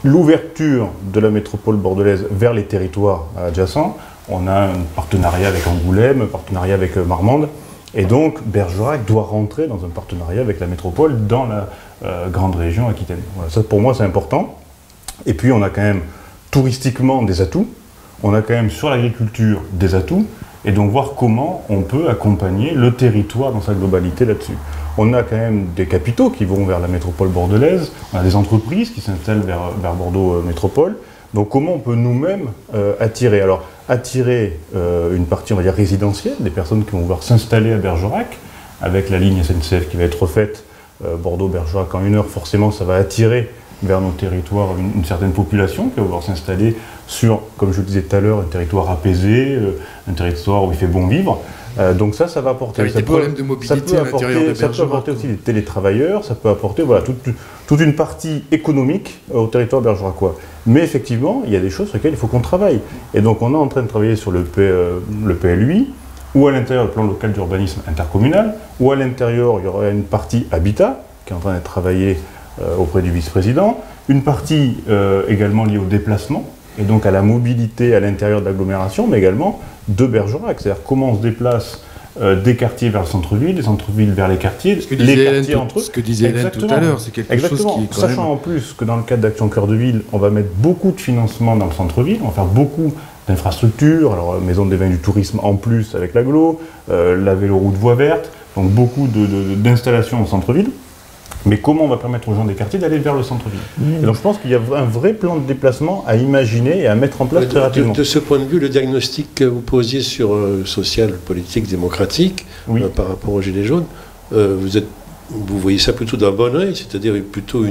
L'ouverture de la métropole bordelaise vers les territoires adjacents. On a un partenariat avec Angoulême, un partenariat avec Marmande. Et donc Bergerac doit rentrer dans un partenariat avec la métropole dans la grande région Aquitaine. Voilà, ça pour moi c'est important. Et puis on a quand même touristiquement des atouts. On a quand même sur l'agriculture des atouts, et donc voir comment on peut accompagner le territoire dans sa globalité là-dessus. On a quand même des capitaux qui vont vers la métropole bordelaise, on a des entreprises qui s'installent vers Bordeaux Métropole, donc comment on peut nous-mêmes attirer une partie, on va dire, résidentielle, des personnes qui vont vouloir s'installer à Bergerac, avec la ligne SNCF qui va être faite, Bordeaux-Bergerac en 1 heure, forcément ça va attirer vers nos territoires une certaine population qui va vouloir s'installer sur, comme je le disais tout à l'heure, un territoire apaisé, un territoire où il fait bon vivre. Donc ça va apporter... Avec des problèmes de mobilité à l'intérieur de Bergerac. Ça peut apporter aussi des télétravailleurs, ça peut apporter toute une partie économique au territoire bergeracois. Mais effectivement, il y a des choses sur lesquelles il faut qu'on travaille. Et donc on est en train de travailler sur le PLUI, ou à l'intérieur le plan local d'urbanisme intercommunal, ou à l'intérieur il y aura une partie habitat, qui est en train d'être travaillée auprès du vice-président, une partie également liée au déplacement, et donc à la mobilité à l'intérieur de l'agglomération, mais également de Bergerac, c'est-à-dire comment on se déplace des quartiers vers le centre-ville, des centres-villes vers les quartiers, les quartiers entre eux. Ce que disait Hélène tout à l'heure, c'est quelque chose qui est quand Sachant même... en plus que dans le cadre d'Action Cœur de Ville, on va mettre beaucoup de financement dans le centre-ville, on va faire beaucoup d'infrastructures, alors maison des vins du tourisme en plus avec l'agglo, la véloroute voie verte, donc beaucoup d'installations au centre-ville. Mais comment on va permettre aux gens des quartiers d'aller vers le centre-ville? Et donc je pense qu'il y a un vrai plan de déplacement à imaginer et à mettre en place très rapidement. De ce point de vue, le diagnostic que vous posiez sur social, politique, démocratique, par rapport aux Gilets jaunes, vous voyez ça plutôt d'un bon œil, c'est-à-dire plutôt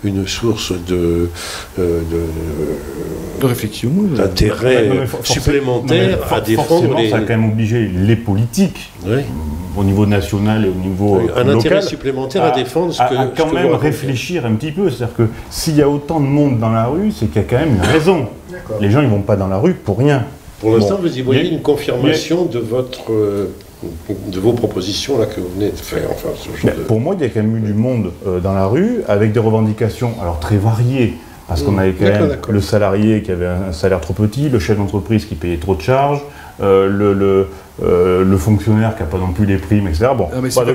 une source de réflexion, d'intérêt supplémentaire à défendre. Ça a quand même obligé les politiques, au niveau national et au niveau un local, intérêt supplémentaire à défendre quand même réfléchir un petit peu. C'est-à-dire que s'il y a autant de monde dans la rue, c'est qu'il y a quand même une raison. Les gens ils vont pas dans la rue pour rien. Pour l'instant, vous y voyez une confirmation de vos propositions là que vous venez de faire. Enfin, Pour moi, il y a quand même eu du monde dans la rue, avec des revendications alors très variées, parce qu'on avait quand même le salarié qui avait un salaire trop petit, le chef d'entreprise qui payait trop de charges, le fonctionnaire qui n'a pas non plus les primes, etc. Bon,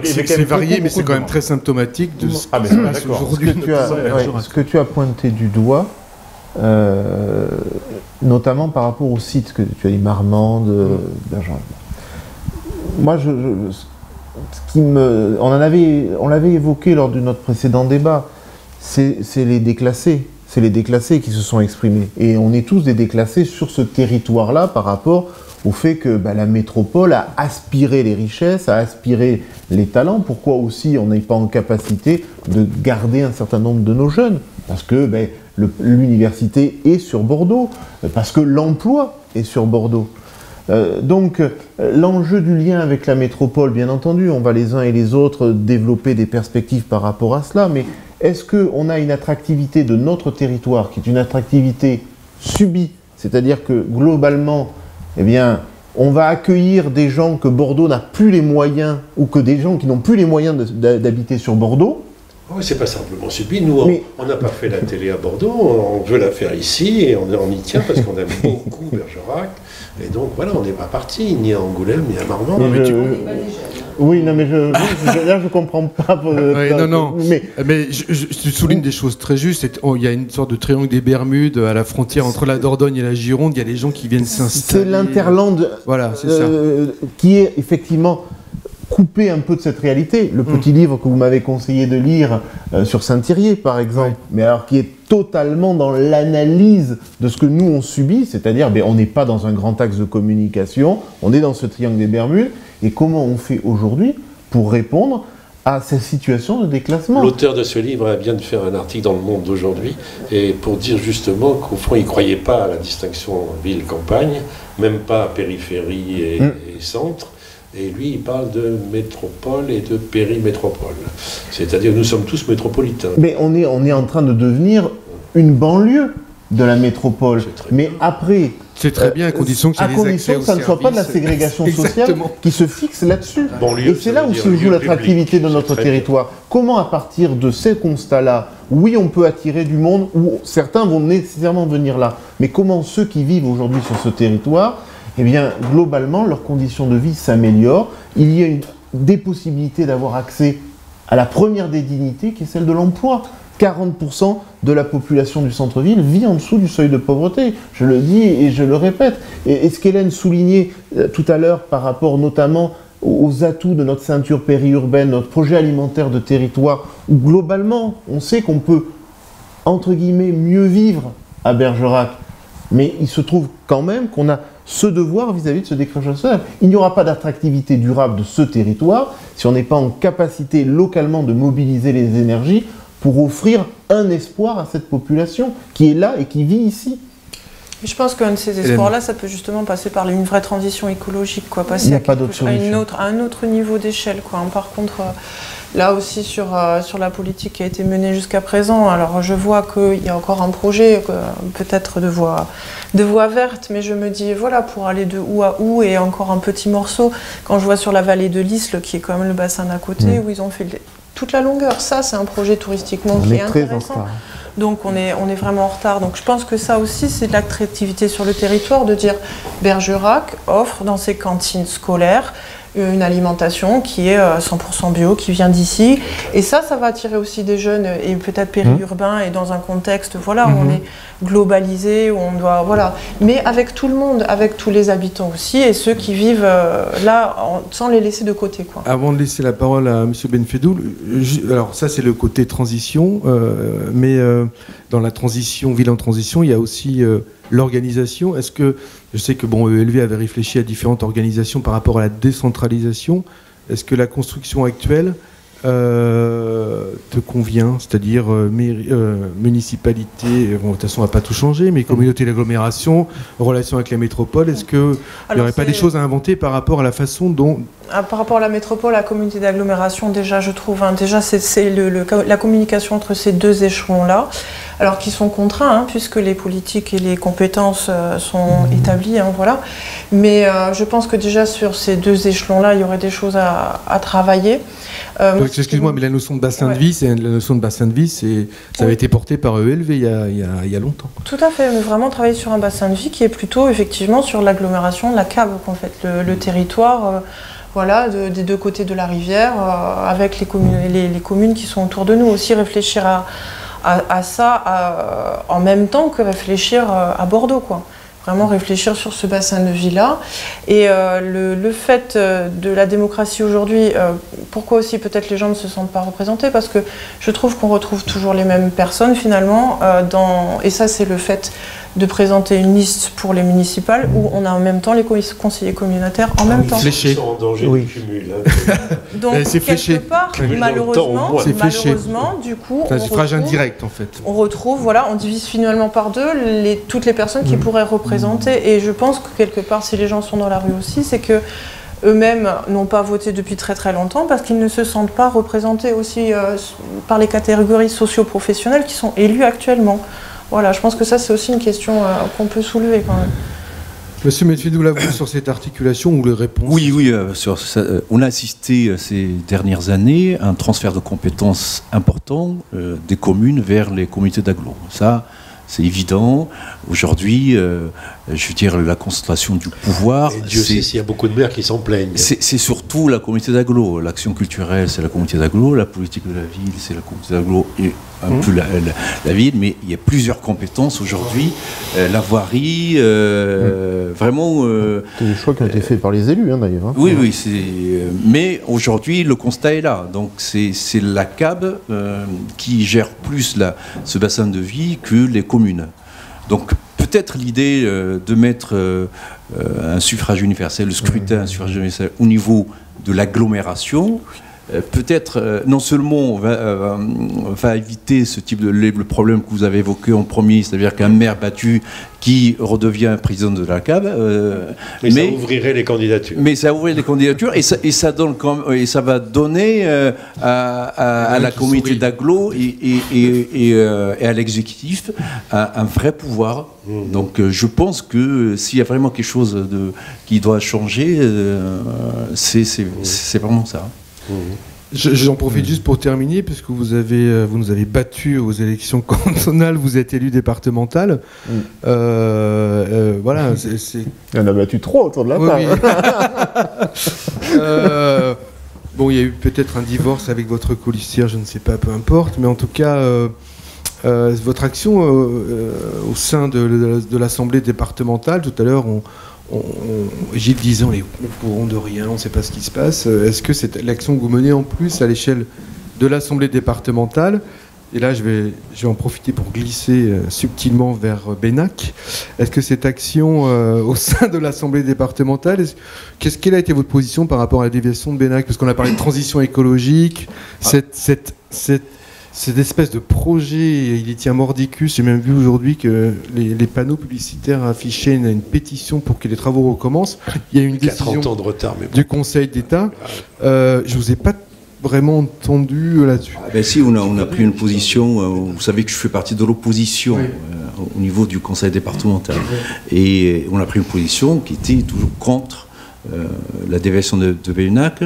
c'est varié, mais c'est quand même très symptomatique de ce qui se passe aujourd'hui. Ce que tu as pointé du doigt, notamment par rapport au site que tu as dit, Marmande, Bergerac. Moi, on l'avait évoqué lors de notre précédent débat, c'est les déclassés. C'est les déclassés qui se sont exprimés. Et on est tous des déclassés sur ce territoire-là par rapport au fait que la métropole a aspiré les richesses, a aspiré les talents. Pourquoi aussi on n'est pas en capacité de garder un certain nombre de nos jeunes? Parce que l'université est sur Bordeaux, parce que l'emploi est sur Bordeaux. Donc l'enjeu du lien avec la métropole, bien entendu, on va les uns et les autres développer des perspectives par rapport à cela, mais est-ce qu'on a une attractivité de notre territoire qui est une attractivité subie, c'est-à-dire que globalement, eh bien, on va accueillir des gens que Bordeaux n'a plus les moyens, ou que des gens qui n'ont plus les moyens d'habiter sur Bordeaux? Oui, c'est pas simplement subi. Nous, on n'a pas fait la télé à Bordeaux, on veut la faire ici, et on y tient parce qu'on aime beaucoup Bergerac. Et donc voilà, on n'est pas parti, ni à Angoulême, ni à Marmande. Oui, non, mais là, je comprends pas. Mais je souligne des choses très justes. Il y a une sorte de triangle des Bermudes à la frontière entre la Dordogne et la Gironde. Il y a des gens qui viennent s'installer. C'est l'interland qui est effectivement coupé un peu de cette réalité. Le petit livre que vous m'avez conseillé de lire sur Saint-Thirier, par exemple, mais alors qui est totalement dans l'analyse de ce que nous on subit, c'est-à-dire on n'est pas dans un grand axe de communication, on est dans ce triangle des Bermudes, et comment on fait aujourd'hui pour répondre à ces situations de déclassement? L'auteur de ce livre vient de faire un article dans Le Monde d'aujourd'hui, et pour dire justement qu'au fond, il ne croyait pas à la distinction ville-campagne, même pas à périphérie et centre. Et lui, il parle de métropole et de périmétropole. C'est-à-dire que nous sommes tous métropolitains. Mais on est en train de devenir une banlieue de la métropole. Mais après... C'est très bien, à condition que ça ne soit pas de la ségrégation sociale qui se fixe là-dessus. Et c'est là où se joue l'attractivité de notre territoire. Comment, à partir de ces constats-là, oui, on peut attirer du monde, ou certains vont nécessairement venir là, mais comment ceux qui vivent aujourd'hui sur ce territoire, eh bien, globalement, leurs conditions de vie s'améliorent. Il y a des possibilités d'avoir accès à la première des dignités, qui est celle de l'emploi. 40% de la population du centre-ville vit en dessous du seuil de pauvreté. Je le dis et je le répète. Et ce qu'Hélène soulignait tout à l'heure par rapport notamment aux atouts de notre ceinture périurbaine, notre projet alimentaire de territoire, où globalement, on sait qu'on peut, entre guillemets, mieux vivre à Bergerac. Mais il se trouve quand même qu'on a ce devoir vis-à-vis de ce décrochage social. Il n'y aura pas d'attractivité durable de ce territoire si on n'est pas en capacité localement de mobiliser les énergies pour offrir un espoir à cette population qui est là et qui vit ici. Je pense qu'un de ces espoirs-là, ça peut justement passer par une vraie transition écologique, quoi, passer à un autre niveau d'échelle, quoi. Par contre, là aussi sur la politique qui a été menée jusqu'à présent, alors je vois qu'il y a encore un projet, peut-être de voie verte, mais je me dis, voilà, pour aller de où à où, et encore un petit morceau, quand je vois sur la vallée de l'Isle, qui est quand même le bassin d'à côté, où ils ont fait toute la longueur, ça c'est un projet touristiquement qui est intéressant. Donc on est vraiment en retard. Donc je pense que ça aussi c'est de l'attractivité sur le territoire, de dire Bergerac offre dans ses cantines scolaires une alimentation qui est 100% bio, qui vient d'ici. Et ça va attirer aussi des jeunes, et peut-être périurbains, et dans un contexte où on est globalisé, où on doit... Voilà. Mais avec tout le monde, avec tous les habitants aussi, et ceux qui vivent là, sans les laisser de côté, quoi. Avant de laisser la parole à M. Benfedoul, alors ça c'est le côté transition, mais dans la transition, ville en transition, il y a aussi... l'organisation. Est-ce que, je sais que ELV avait réfléchi à différentes organisations par rapport à la décentralisation. Est-ce que la construction actuelle te convient, c'est-à-dire municipalité, de toute façon on ne va pas tout changer, mais communauté d'agglomération, relation avec la métropole, est-ce qu'il n'y aurait pas des choses à inventer par rapport à la façon dont... Par rapport à la métropole, la communauté d'agglomération, déjà je trouve, c'est la communication entre ces deux échelons-là, alors qui sont contraints, puisque les politiques et les compétences sont établies, voilà. Mais je pense que déjà sur ces deux échelons-là, il y aurait des choses à travailler. Excuse-moi, mais la notion de bassin de vie, ça avait été porté par ELV il y a longtemps. Tout à fait, mais vraiment travailler sur un bassin de vie qui est plutôt effectivement sur l'agglomération de la cave, en fait, le territoire. Voilà, des deux côtés de la rivière, avec les communes qui sont autour de nous. Aussi réfléchir à ça en même temps que réfléchir à Bordeaux, quoi. Vraiment réfléchir sur ce bassin de vie-là. Et le fait de la démocratie aujourd'hui, pourquoi aussi peut-être les gens ne se sentent pas représentés? Parce que je trouve qu'on retrouve toujours les mêmes personnes finalement, et ça c'est le fait de présenter une liste pour les municipales où on a en même temps les conseillers communautaires en même temps. Fléché. Ils sont en danger de cumul. Hein. Donc, quelque part, malheureusement, du coup, c'est un suffrage indirect, en fait. On retrouve, voilà, on divise finalement par deux toutes les personnes qui pourraient représenter. Et je pense que quelque part, si les gens sont dans la rue aussi, c'est que eux-mêmes n'ont pas voté depuis très très longtemps parce qu'ils ne se sentent pas représentés aussi par les catégories socio-professionnelles qui sont élues actuellement. Voilà, je pense que ça c'est aussi une question qu'on peut soulever quand même. Monsieur Benfedou, là, vous, sur cette articulation ou les réponses? Oui, sur ça, on a assisté ces dernières années à un transfert de compétences important des communes vers les communautés d'agglo. Ça, c'est évident. Aujourd'hui, je veux dire, la concentration du pouvoir... Et Dieu sait s'il y a beaucoup de maires qui s'en plaignent. C'est surtout la communauté d'agglo. L'action culturelle, c'est la communauté d'agglo. La politique de la ville, c'est la communauté d'agglo et un peu la ville. Mais il y a plusieurs compétences aujourd'hui. La voirie, vraiment... c'est des choix qui ont été faits par les élus, hein, d'ailleurs. Hein. Oui, mais aujourd'hui, le constat est là. Donc, c'est la CAB qui gère plus ce bassin de vie que les communes. Donc, peut-être l'idée de mettre un suffrage universel, le scrutin, un suffrage universel au niveau de l'agglomération, peut-être non seulement va éviter ce type le problème que vous avez évoqué en premier, c'est-à-dire qu'un maire battu qui redevient président de la CAB, mais ça ouvrirait les candidatures. Mais ça ouvrirait les candidatures et ça va donner à la communauté d'agglo et à l'exécutif un vrai pouvoir. Donc je pense que s'il y a vraiment quelque chose qui doit changer, c'est vraiment ça. J'en profite juste pour terminer, puisque vous nous avez battus aux élections cantonales, vous êtes élu départemental. Voilà, Il y en a battu 3 autour de la table. Oui. Bon, il y a eu peut-être un divorce avec votre colistière, je ne sais pas, peu importe, mais en tout cas, votre action au sein de l'Assemblée départementale, tout à l'heure, Gilles disait, on est au courant de rien, on ne sait pas ce qui se passe. Est-ce que c'est l'action que vous menez en plus à l'échelle de l'Assemblée départementale? Et là, je vais en profiter pour glisser subtilement vers Benac. Est-ce que cette action au sein de l'Assemblée départementale, quelle a été votre position par rapport à la déviation de Benac? Parce qu'on a parlé de transition écologique, cette espèce de projet, il y tient mordicus. J'ai même vu aujourd'hui que les panneaux publicitaires affichaient une pétition pour que les travaux recommencent. Il y a une décision 40 ans de retard, mais bon. Du Conseil d'État. Je ne vous ai pas vraiment entendu là-dessus. Si, on a pris une position. Vous savez que je fais partie de l'opposition au niveau du Conseil départemental. Et on a pris une position qui était toujours contre la déviation de Benac.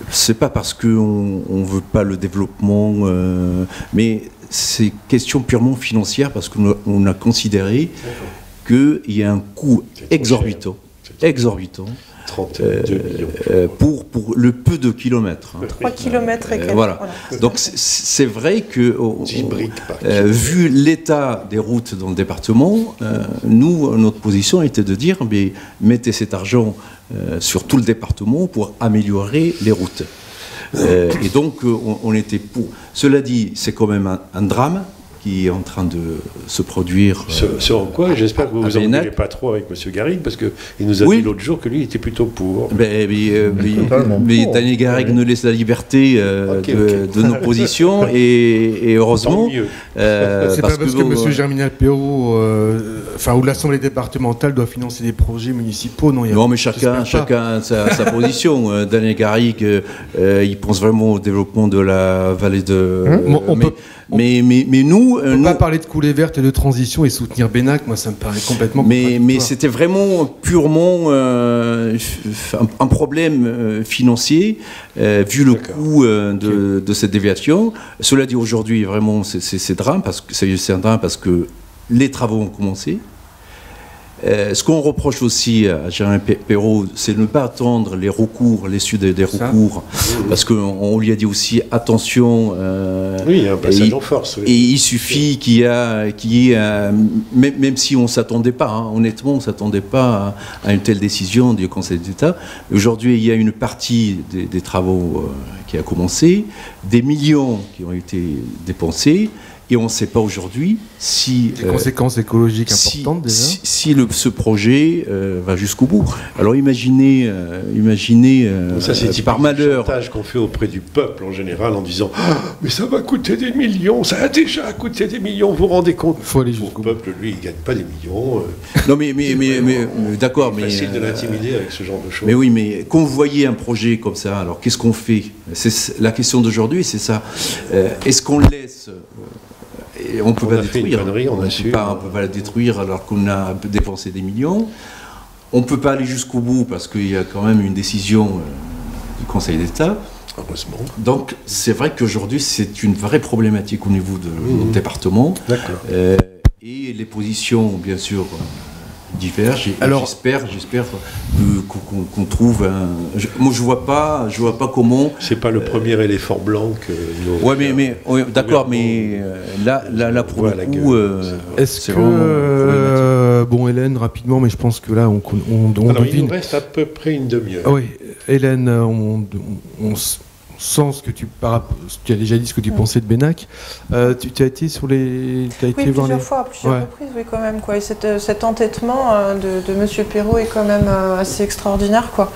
C'est pas parce qu'on ne veut pas le développement, mais c'est question purement financière, parce qu'on a considéré qu'il y a un coût exorbitant 32 millions. Pour le peu de kilomètres. 3 kilomètres et quelques. Voilà. Donc c'est vrai que, vu l'état des routes dans le département, notre position était de dire, mais mettez cet argent sur tout le département pour améliorer les routes. Et donc on était pour. Cela dit, c'est quand même un drame qui est en train de se produire. Sur quoi? J'espère que vous vous embrouillez pas trop avec M. Garrigue, parce qu'il nous a dit l'autre jour que lui était plutôt pour. Mais Daniel Garrigue nous laisse la liberté de nos positions, et heureusement. C'est pas parce que M. Germinal Perrault, ou l'Assemblée départementale doit financer des projets municipaux, non? Non, mais chacun a sa position. Daniel Garrigue, il pense vraiment au développement de la vallée de. Mais nous... On ne peut pas parler de coulée verte et de transition et soutenir Benac, moi ça me paraît complètement... Mais c'était vraiment purement un problème financier, vu le coût de cette déviation. Cela dit, aujourd'hui, vraiment, c'est un drame parce que les travaux ont commencé. Ce qu'on reproche aussi à Germain Perrault, c'est de ne pas attendre les recours, l'issue des recours, parce qu'on lui a dit aussi attention. Oui, il y a un passage en force. Oui. Et il suffit qu'il y ait même si on ne s'attendait pas, honnêtement, on ne s'attendait pas à une telle décision du Conseil d'État. Aujourd'hui, il y a une partie des travaux qui a commencé, des millions qui ont été dépensés. Et on ne sait pas aujourd'hui si... Des conséquences écologiques importantes déjà. Si ce projet va jusqu'au bout. Alors imaginez ça, c'est par malheur... le chantage qu'on fait auprès du peuple en général en disant « Mais ça va coûter des millions, ça a déjà coûté des millions, vous vous rendez compte ?» Il faut aller jusqu'au bout. Le peuple, lui, il ne gagne pas des millions. Non mais d'accord, mais... C'est facile de l'intimider avec ce genre de choses. Mais oui, mais quand vous voyez un projet comme ça, alors qu'est-ce qu'on fait? C'est la question d'aujourd'hui, c'est ça. Est-ce qu'on laisse... Et on ne peut pas détruire. Connerie, on ne peut pas la détruire alors qu'on a dépensé des millions. On ne peut pas aller jusqu'au bout parce qu'il y a quand même une décision du Conseil d'État. Heureusement. Donc c'est vrai qu'aujourd'hui c'est une vraie problématique au niveau de notre département. D'accord. Et les positions, bien sûr, divergent. Alors, j'espère qu'on trouve un... Moi je vois pas comment... C'est pas le premier éléphant blanc que nos... Ouais, d'accord, mais là pour le coup... Est-ce que... bon, Hélène, rapidement, mais je pense que là, on Alors, devine... il nous reste à peu près une demi-heure. Oui, Hélène, on sens que tu as déjà dit ce que tu pensais de Benac. Tu as été sur les... Oui, plusieurs fois, à plusieurs reprises, oui, quand même. Quoi. Et cet entêtement de M. Perrault est quand même assez extraordinaire. Quoi.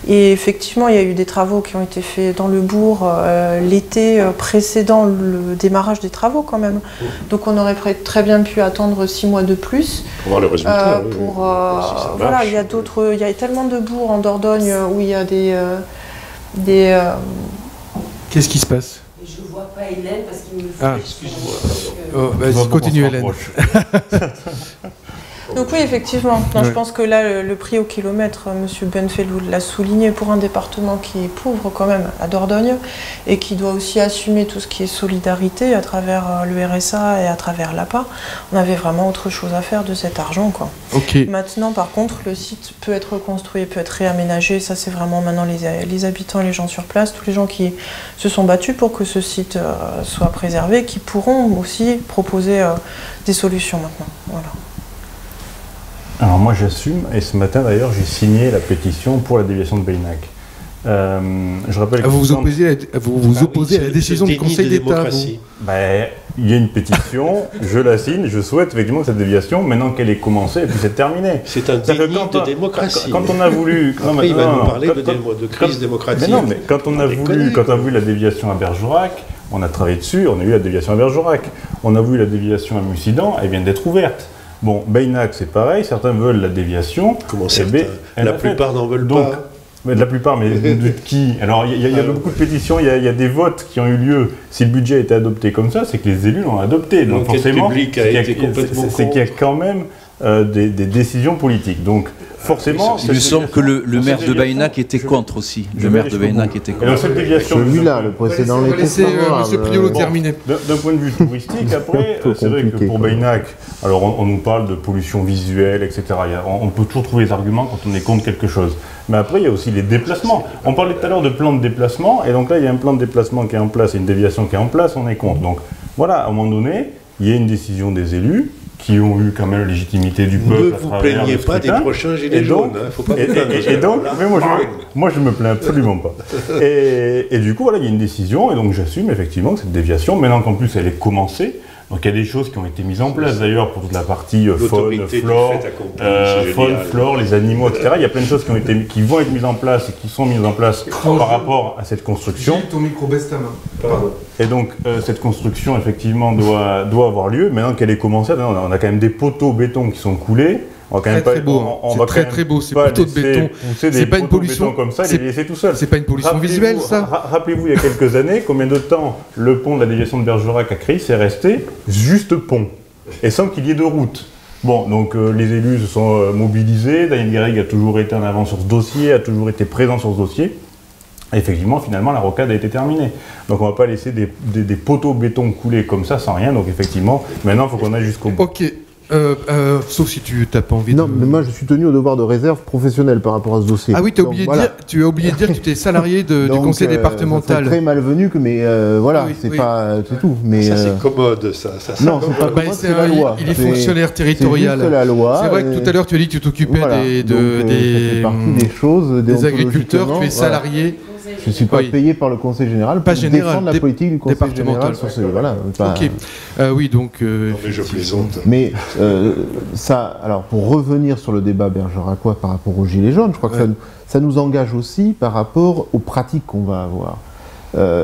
Et effectivement, il y a eu des travaux qui ont été faits dans le bourg l'été précédent le démarrage des travaux, quand même. Donc on aurait très bien pu attendre 6 mois de plus. Pour voir le résultat. Voilà, il y a tellement de bourgs en Dordogne où il y a des Qu'est-ce qui se passe? Je ne vois pas Hélène parce qu'il me fait... Excuse-moi. Vas-y, continue Hélène. Donc oui, effectivement. Je pense que là, le prix au kilomètre, M. Benfeloul l'a souligné, pour un département qui est pauvre quand même, à Dordogne, et qui doit aussi assumer tout ce qui est solidarité à travers le RSA et à travers l'APA. On avait vraiment autre chose à faire de cet argent, quoi. Okay. Maintenant, par contre, le site peut être reconstruit, peut être réaménagé. Ça, c'est vraiment maintenant les habitants, les gens sur place, tous les gens qui se sont battus pour que ce site soit préservé, qui pourront aussi proposer des solutions maintenant. Voilà. Alors moi j'assume, et ce matin d'ailleurs j'ai signé la pétition pour la déviation de Beynac. Je rappelle que vous vous opposez à la décision du Conseil d'État. Il y a une pétition, je la signe, je souhaite effectivement que cette déviation, maintenant qu'elle est commencée, elle puisse être terminée. C'est un déni de démocratie. Quand on a voulu... Après, il va nous parler de crise démocratique. Mais non, mais quand on a voulu la déviation à Bergerac, on a travaillé dessus, on a eu la déviation à Bergerac. On a voulu la déviation à Mussidan, elle vient d'être ouverte. Bon, Beynac, c'est pareil, certains veulent la déviation. Comment certains? La plupart n'en veulent pas. La plupart, mais de qui? Alors, il y a beaucoup de pétitions, il y a des votes qui ont eu lieu. Si le budget a été adopté comme ça, c'est que les élus l'ont adopté. Donc forcément, c'est qu'il y a quand même des décisions politiques. Donc forcément... Il me semble que le maire de Beynac était contre aussi. Le maire de Beynac était contre. Celui-là, le précédent, on va laisser M. Priolo terminer. D'un point de vue touristique, après, c'est vrai que pour Beynac, alors on nous parle de pollution visuelle, etc. On peut toujours trouver des arguments quand on est contre quelque chose. Mais après, il y a aussi les déplacements. On parlait tout à l'heure de plan de déplacement, et donc là, il y a un plan de déplacement qui est en place et une déviation qui est en place, on est contre. Donc voilà, à un moment donné, il y a une décision des élus qui ont eu quand même la légitimité du peuple. Ne vous plaignez pas des prochains gilets jaunes, hein, faut pas et donc, mais moi je me plains absolument pas. Et du coup, voilà, il y a une décision, et donc j'assume effectivement que cette déviation, maintenant qu'en plus elle est commencée, donc il y a des choses qui ont été mises en place d'ailleurs pour toute la partie faune, flore, les animaux, etc. Il y a plein de choses qui vont être mises en place et qui sont mises en place par rapport à cette construction. Ton micro baisse ta main. Pardon. Et donc cette construction effectivement doit avoir lieu. Maintenant qu'elle est commencée, on a quand même des poteaux béton qui sont coulés. C'est très beau, ces poteaux de béton. C'est pas une pollution comme ça, les laisser tout seul. C'est pas une pollution visuelle, ça. Rappelez-vous, il y a quelques années, combien de temps le pont de la déviation de Bergerac à Cris est resté juste pont, et sans qu'il y ait de route. Bon, donc les élus se sont mobilisés. Daniel Garrigue a toujours été en avant sur ce dossier, a toujours été présent sur ce dossier. Et effectivement, finalement, la rocade a été terminée. Donc on ne va pas laisser des poteaux béton couler comme ça sans rien. Donc effectivement, maintenant, il faut qu'on aille jusqu'au bout. Ok. Sauf si tu n'as pas envie Non, mais moi je suis tenu au devoir de réserve professionnelle par rapport à ce dossier. Ah oui, tu as oublié de dire que tu étais salarié du conseil départemental. C'est très malvenu, mais voilà, c'est tout. Mais ça c'est commode, ça. Non, c'est pas commode, c'est la loi. Il est fonctionnaire territorial. C'est la loi. C'est vrai que tout à l'heure tu as dit que tu t'occupais des agriculteurs, tu es salarié. Je ne suis pas payé par le Conseil général pour défendre la politique du Conseil général sur ce... Voilà, ok. Oui, donc... mais je plaisante. Mais ça, alors pour revenir sur le débat bergeracois par rapport aux Gilets jaunes, je crois que ça nous engage aussi par rapport aux pratiques qu'on va avoir.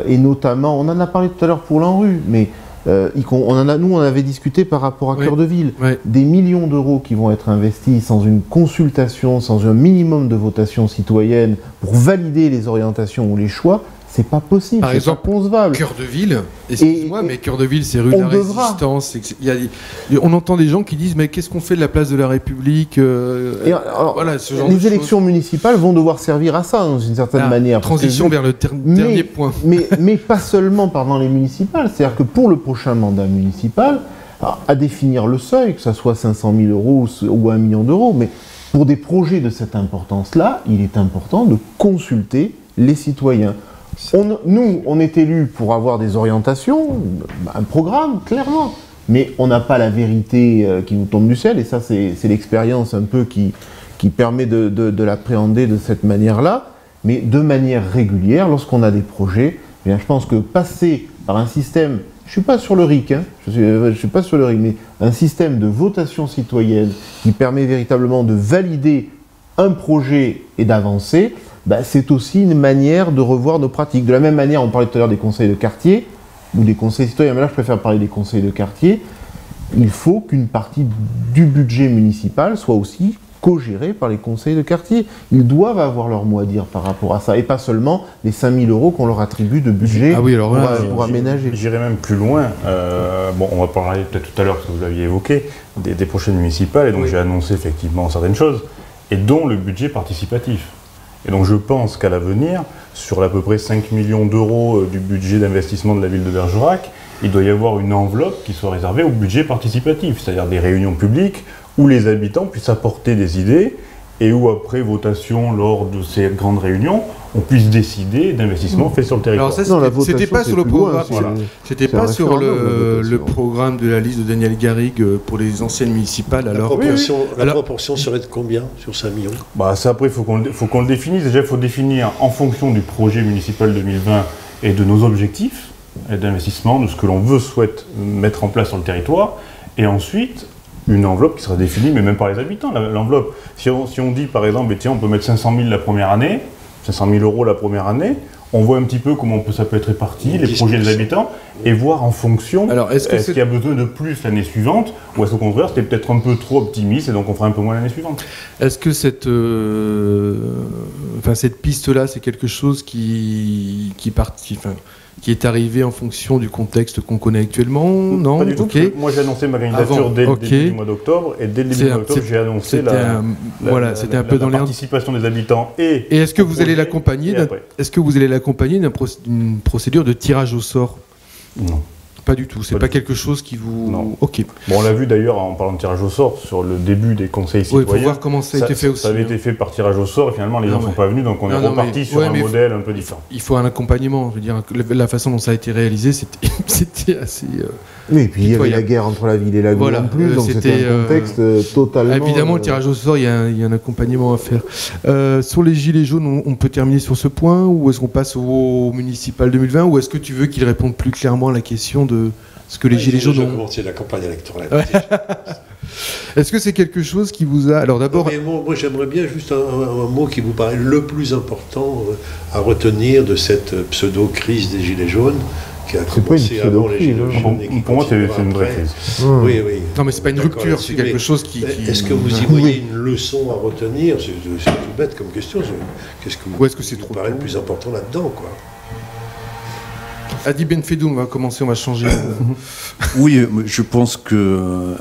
Et notamment, on en a parlé tout à l'heure pour l'ANRU, mais nous on avait discuté par rapport à Cœur de Ville. Des millions d'euros qui vont être investis sans une consultation, sans un minimum de votation citoyenne pour valider les orientations ou les choix, c'est pas possible. Par exemple, concevable. Cœur de Ville, excuse-moi, mais Cœur de Ville, c'est rue de la Résistance. On entend des gens qui disent, mais qu'est-ce qu'on fait de la place de la République voilà, ce genre les élections municipales vont devoir servir à ça, d'une certaine manière. Transition vers le dernier point. mais pas seulement pendant les municipales. C'est-à-dire que pour le prochain mandat municipal, à définir le seuil, que ce soit 500 000 euros ou 1 million d'euros, mais pour des projets de cette importance-là, il est important de consulter les citoyens. Nous, on est élus pour avoir des orientations, un programme, clairement, mais on n'a pas la vérité qui nous tombe du ciel, et ça, c'est l'expérience un peu qui permet de l'appréhender de cette manière-là, mais de manière régulière, lorsqu'on a des projets, eh bien, je pense que passer par un système, je ne suis pas sur le RIC, hein, je suis pas sur le RIC, mais un système de votation citoyenne qui permet véritablement de valider un projet et d'avancer, c'est aussi une manière de revoir nos pratiques. De la même manière, on parlait tout à l'heure des conseils de quartier, ou des conseils citoyens, mais là je préfère parler des conseils de quartier. Il faut qu'une partie du budget municipal soit aussi co-gérée par les conseils de quartier. Ils doivent avoir leur mot à dire par rapport à ça, et pas seulement les 5 000 euros qu'on leur attribue de budget pour aménager. J'irai même plus loin. On va parler peut-être tout à l'heure, parce que vous l'aviez évoqué, des prochaines municipales, et donc j'ai annoncé effectivement certaines choses, et dont le budget participatif. Et donc je pense qu'à l'avenir, sur à peu près 5 millions d'euros du budget d'investissement de la ville de Bergerac, il doit y avoir une enveloppe qui soit réservée au budget participatif, c'est-à-dire des réunions publiques où les habitants puissent apporter des idées et où après votation lors de ces grandes réunions, on puisse décider d'investissements faits sur le territoire. Alors ça, c'était pas sur le programme, c'était pas sur le programme de la liste de Daniel Garrigue pour les anciennes municipales. La proportion serait de combien sur 5 millions? Ça après, il faut qu'on le définisse. Déjà, il faut définir en fonction du projet municipal 2020 et de nos objectifs d'investissement, de ce que l'on souhaite mettre en place sur le territoire. Et ensuite, une enveloppe qui sera définie, mais même par les habitants. L'enveloppe, si on dit par exemple, on peut mettre 500 000 la première année, 500 000 euros la première année, on voit un petit peu comment ça peut être réparti, les projets des habitants, et voir en fonction, est-ce qu'il y a besoin de plus l'année suivante, ou est-ce qu'au contraire c'était peut-être un peu trop optimiste, et donc on fera un peu moins l'année suivante. Est-ce que cette piste-là, c'est quelque chose qui est arrivé en fonction du contexte qu'on connaît actuellement? Non, pas du tout. Moi, j'ai annoncé ma candidature dès le début du mois d'octobre, et dès le début du mois d'octobre, j'ai annoncé la participation des habitants. Et est-ce que vous allez l'accompagner d'une procédure de tirage au sort? Non. Pas du tout, c'est pas quelque chose qui vous... Non. Ok. Bon, on l'a vu d'ailleurs en parlant de tirage au sort sur le début des conseils citoyens. Oui, pour voir comment ça a été fait aussi. Ça avait été fait par tirage au sort et finalement les gens ne sont pas venus, donc on est reparti sur un modèle un peu différent. Il faut un accompagnement, je veux dire, la façon dont ça a été réalisé, c'était assez... Oui, et puis il y avait la guerre entre la ville et la ville en plus, donc c'était un contexte totalement... Évidemment, le tirage au sort, il y a un accompagnement à faire. Sur les Gilets jaunes, on peut terminer sur ce point, ou est-ce qu'on passe au municipal 2020, ou est-ce que tu veux qu'il réponde plus clairement à la question de ce que les Gilets jaunes ont... commencé la campagne électorale. Est-ce que c'est quelque chose qui vous a... Alors d'abord... Moi, j'aimerais bien juste un mot qui vous paraît le plus important à retenir de cette pseudo-crise des Gilets jaunes, qui a commencé avant les Gilets jaunes. Pour moi, c'est une vraie crise. Oui. Non, mais c'est pas une rupture, c'est quelque chose qui... Est-ce que vous y voyez une leçon à retenir? C'est tout bête comme question. Ou est-ce que c'est trop... paraît le plus important là-dedans, quoi? Adib Benfedou, on va commencer, on va changer. Oui, je pense que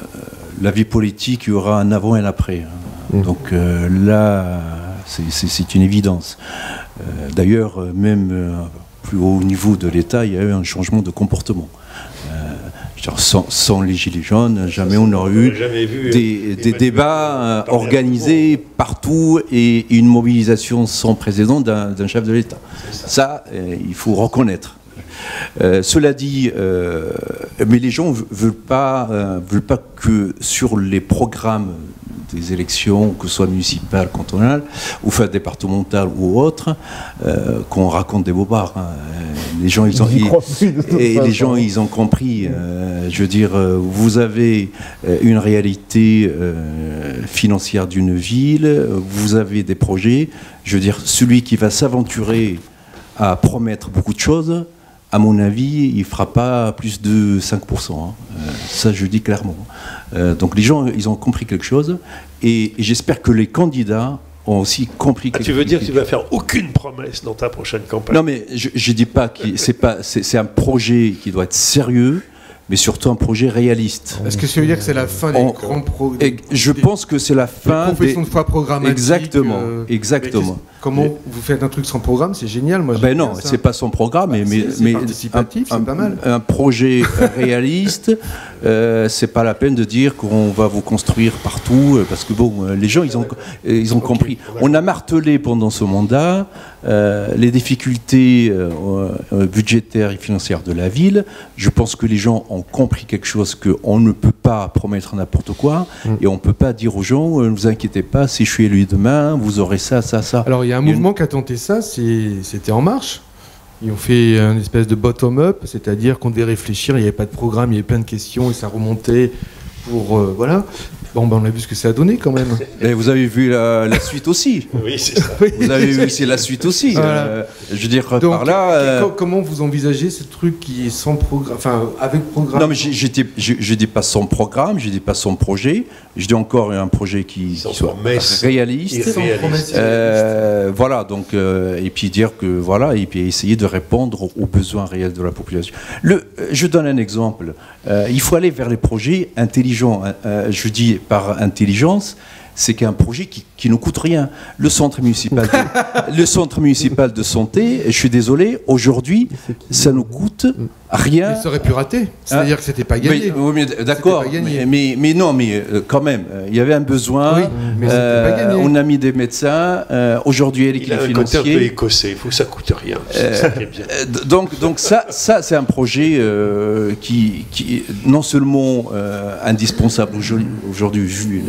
la vie politique, il y aura un avant et un après. Donc là, c'est une évidence. D'ailleurs, même plus haut niveau de l'État, il y a eu un changement de comportement. Sans les Gilets jaunes, jamais on aurait eu des débats organisés partout et une mobilisation sans précédent d'un chef de l'État. Ça, il faut reconnaître. Cela dit, mais les gens veulent pas que sur les programmes des élections, que ce soit municipales, cantonales, ou enfin départementales ou autres, qu'on raconte des bobards. Hein. Les gens, ils ont compris. Je veux dire, vous avez une réalité financière d'une ville, vous avez des projets. Je veux dire, celui qui va s'aventurer à promettre beaucoup de choses, à mon avis, il ne fera pas plus de 5%. Hein. Ça, je dis clairement. Donc les gens, ils ont compris quelque chose. Et j'espère que les candidats ont aussi compris quelque chose. Tu veux dire que tu ne vas faire aucune promesse dans ta prochaine campagne? Non, mais je ne dis pas que c'est un projet qui doit être sérieux, mais surtout un projet réaliste. Est-ce que ça veut dire que c'est la fin des grands projets? Je pense que c'est la fin des professions de foi programmatiques. Exactement, exactement. Comment vous faites un truc sans programme? C'est génial, moi. Ben non, c'est pas son programme, mais participatif, c'est pas mal. Un projet réaliste, c'est pas la peine de dire qu'on va vous construire partout, parce que bon, les gens, ils ont compris. On a martelé pendant ce mandat les difficultés budgétaires et financières de la ville. Je pense que les gens ont compris quelque chose, qu'on ne peut pas promettre n'importe quoi, et on ne peut pas dire aux gens, ne vous inquiétez pas, si je suis élu demain, vous aurez ça, ça, ça. Alors il y a un mouvement qui a tenté ça, c'était En Marche. Ils ont fait une espèce de bottom-up, c'est-à-dire qu'on devait réfléchir, il n'y avait pas de programme, il y avait plein de questions, et ça remontait pour... voilà. Bon, ben on a vu ce que ça a donné quand même. Et vous avez vu la suite aussi. Oui, c'est ça. Vous avez vu c'est la suite aussi. Voilà. Je veux dire, donc, par là... comment vous envisagez ce truc qui est sans programme, enfin avec programme? Non, mais je dis pas sans programme, je dis pas sans projet. Je dis encore un projet qui soit réaliste. Voilà, donc, et puis dire que, voilà, et puis essayer de répondre aux besoins réels de la population. Je donne un exemple. Il faut aller vers les projets intelligents. Je dis par intelligence, c'est qu'un projet qui ne coûte rien. Le centre municipal de santé, je suis désolé, aujourd'hui, ça nous coûte rien. Mais ça aurait pu rater. C'est-à-dire que c'était pas gagné. Oui, d'accord. Mais non, mais quand même, il y avait un besoin. Oui, mais pas gagné. On a mis des médecins. Aujourd'hui, il a un côté un peu écossais. Il faut que ça coûte rien. Ça bien. Donc ça c'est un projet qui est non seulement indispensable aujourd'hui vu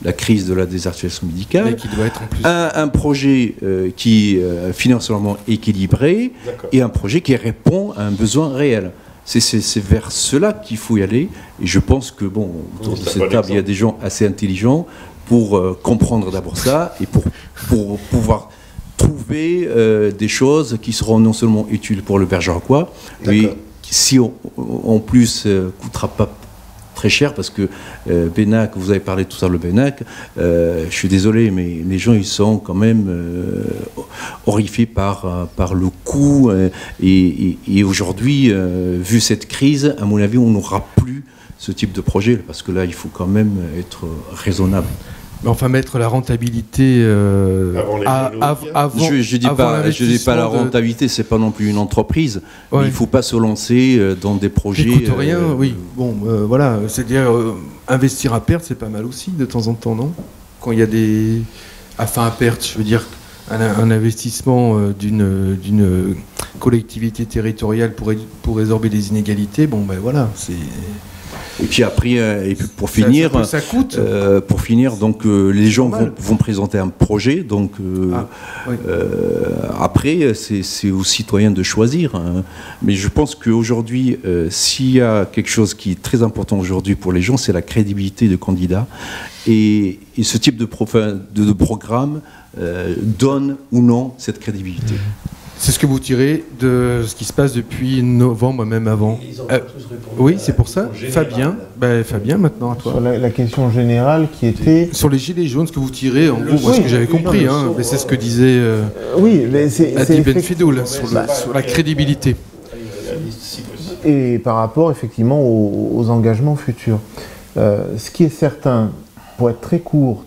la crise de la désertification médicale, mais qui doit être en plus un projet qui est financièrement équilibré et un projet qui répond à un besoin réel. C'est vers cela qu'il faut y aller, et je pense que bon, autour de cette table, il y a des gens assez intelligents pour comprendre d'abord ça et pour pouvoir trouver des choses qui seront non seulement utiles pour le Bergeracois, mais si en plus coûtera pas très cher, parce que Benac, vous avez parlé tout à l'heure de Benac, je suis désolé, mais les gens ils sont quand même horrifiés par le coût, et aujourd'hui, vu cette crise, à mon avis, on n'aura plus ce type de projet, parce que là, il faut quand même être raisonnable. Mais enfin, mettre la rentabilité avant. Je dis pas la rentabilité, c'est pas non plus une entreprise. Ouais. Mais il faut pas se lancer dans des projets. Qui coûtent rien, oui. Bon, voilà, c'est-à-dire investir à perte, c'est pas mal aussi de temps en temps, non? Quand il y a des à perte, je veux dire un investissement d'une collectivité territoriale pour résorber les inégalités. Bon, ben voilà, c'est. Et puis après, pour finir, ça coûte. Pour finir, donc les gens vont présenter un projet. Donc après, c'est aux citoyens de choisir. Hein. Mais je pense qu'aujourd'hui, s'il y a quelque chose qui est très important aujourd'hui pour les gens, c'est la crédibilité de candidats. Et ce type de programme donne ou non cette crédibilité. C'est ce que vous tirez de ce qui se passe depuis novembre, même avant. Oui, c'est pour ça. Fabien, Fabien, maintenant à toi. Sur la question générale qui était... Sur les gilets jaunes, ce que vous tirez, en gros, ce que j'avais compris, mais c'est ce que disait Adib Benfedoul, sur la crédibilité. Et par rapport, effectivement, aux engagements futurs. Ce qui est certain, pour être très court,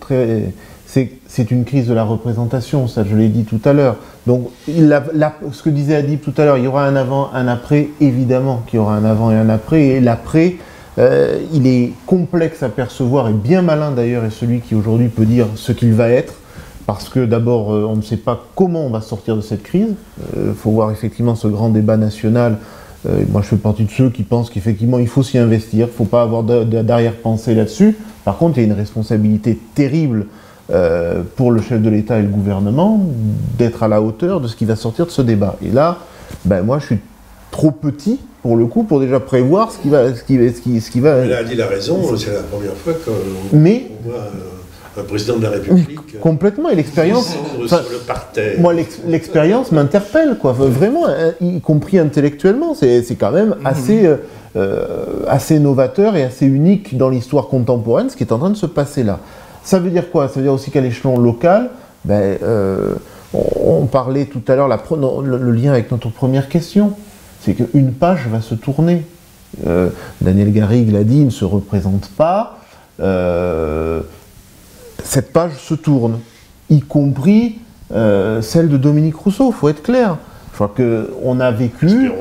c'est une crise de la représentation, ça je l'ai dit tout à l'heure. Donc ce que disait Adib tout à l'heure, il y aura un avant, un après, évidemment qu'il y aura un avant et un après, et l'après, il est complexe à percevoir, et bien malin d'ailleurs est celui qui aujourd'hui peut dire ce qu'il va être, parce que d'abord on ne sait pas comment on va sortir de cette crise. Il faut voir effectivement ce grand débat national Moi, je fais partie de ceux qui pensent qu'effectivement, il faut s'y investir, il ne faut pas avoir d'arrière-pensée là-dessus. Par contre, il y a une responsabilité terrible pour le chef de l'État et le gouvernement d'être à la hauteur de ce qui va sortir de ce débat. Et là, moi, je suis trop petit, pour le coup, pour déjà prévoir ce qui va... Mais là, il a raison, c'est la première fois qu'on voit un président de la République... Complètement, et l'expérience... sur le parterre. Moi, l'expérience m'interpelle, quoi. Vraiment, y compris intellectuellement. C'est quand même assez novateur et assez unique dans l'histoire contemporaine, ce qui est en train de se passer là. Ça veut dire quoi? Ça veut dire aussi qu'à l'échelon local, on parlait tout à l'heure, le lien avec notre première question, c'est qu'une page va se tourner. Daniel Garrigue l'a dit, il ne se représente pas. Cette page se tourne, y compris celle de Dominique Rousseau, il faut être clair. Je crois qu'on a vécu...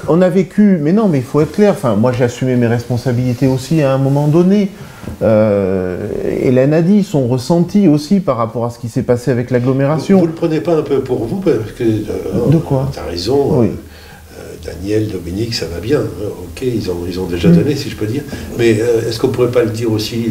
On a vécu... Mais non, mais il faut être clair. Enfin, moi, j'ai assumé mes responsabilités aussi à un moment donné. Hélène a dit son ressenti aussi par rapport à ce qui s'est passé avec l'agglomération. Vous ne le prenez pas un peu pour vous parce que... De quoi? Tu as raison. Oui. Daniel, Dominique, ça va bien. Ok, ils ont déjà donné, si je peux dire. Mais est-ce qu'on ne pourrait pas le dire aussi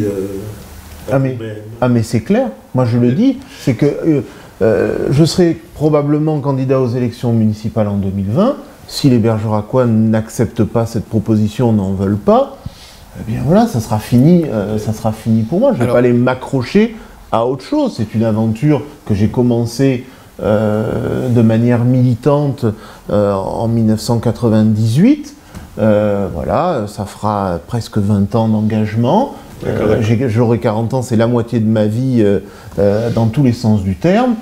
mais c'est clair. Moi, je le dis. C'est que je serai probablement candidat aux élections municipales en 2020. Si les Bergeracois n'acceptent pas cette proposition, n'en veulent pas, eh bien voilà, ça sera fini pour moi. Je ne vais pas aller m'accrocher à autre chose. C'est une aventure que j'ai commencée de manière militante en 1998. Voilà, ça fera presque 20 ans d'engagement. J'aurai 40 ans, c'est la moitié de ma vie dans tous les sens du terme.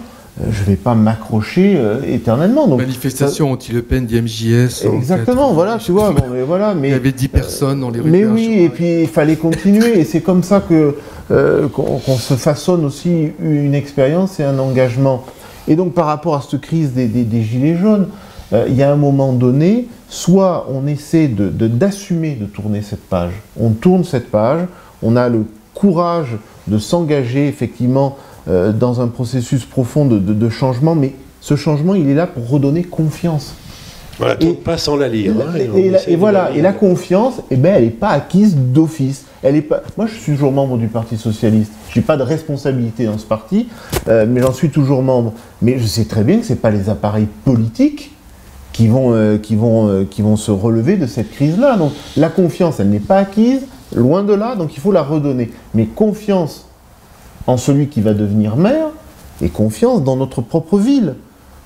Je ne vais pas m'accrocher éternellement. Donc, manifestation anti-Le Pen d'IMJS. Exactement, voilà, tu vois. Mais il y avait 10 personnes dans les rues. Mais oui, et puis il fallait continuer. Et c'est comme ça qu'on se façonne aussi une expérience et un engagement. Et donc par rapport à cette crise des Gilets jaunes, il y a un moment donné, soit on essaie d'assumer de tourner cette page. On tourne cette page, on a le courage de s'engager effectivement dans un processus profond de changement, mais ce changement, il est là pour redonner confiance. Voilà, pas sans la lire. Et la confiance, elle n'est pas acquise d'office. Moi, je suis toujours membre du Parti Socialiste. Je n'ai pas de responsabilité dans ce parti, mais j'en suis toujours membre. Mais je sais très bien que ce n'est pas les appareils politiques qui vont se relever de cette crise-là. Donc la confiance, elle n'est pas acquise, loin de là, donc il faut la redonner. Mais confiance en celui qui va devenir maire et confiance dans notre propre ville.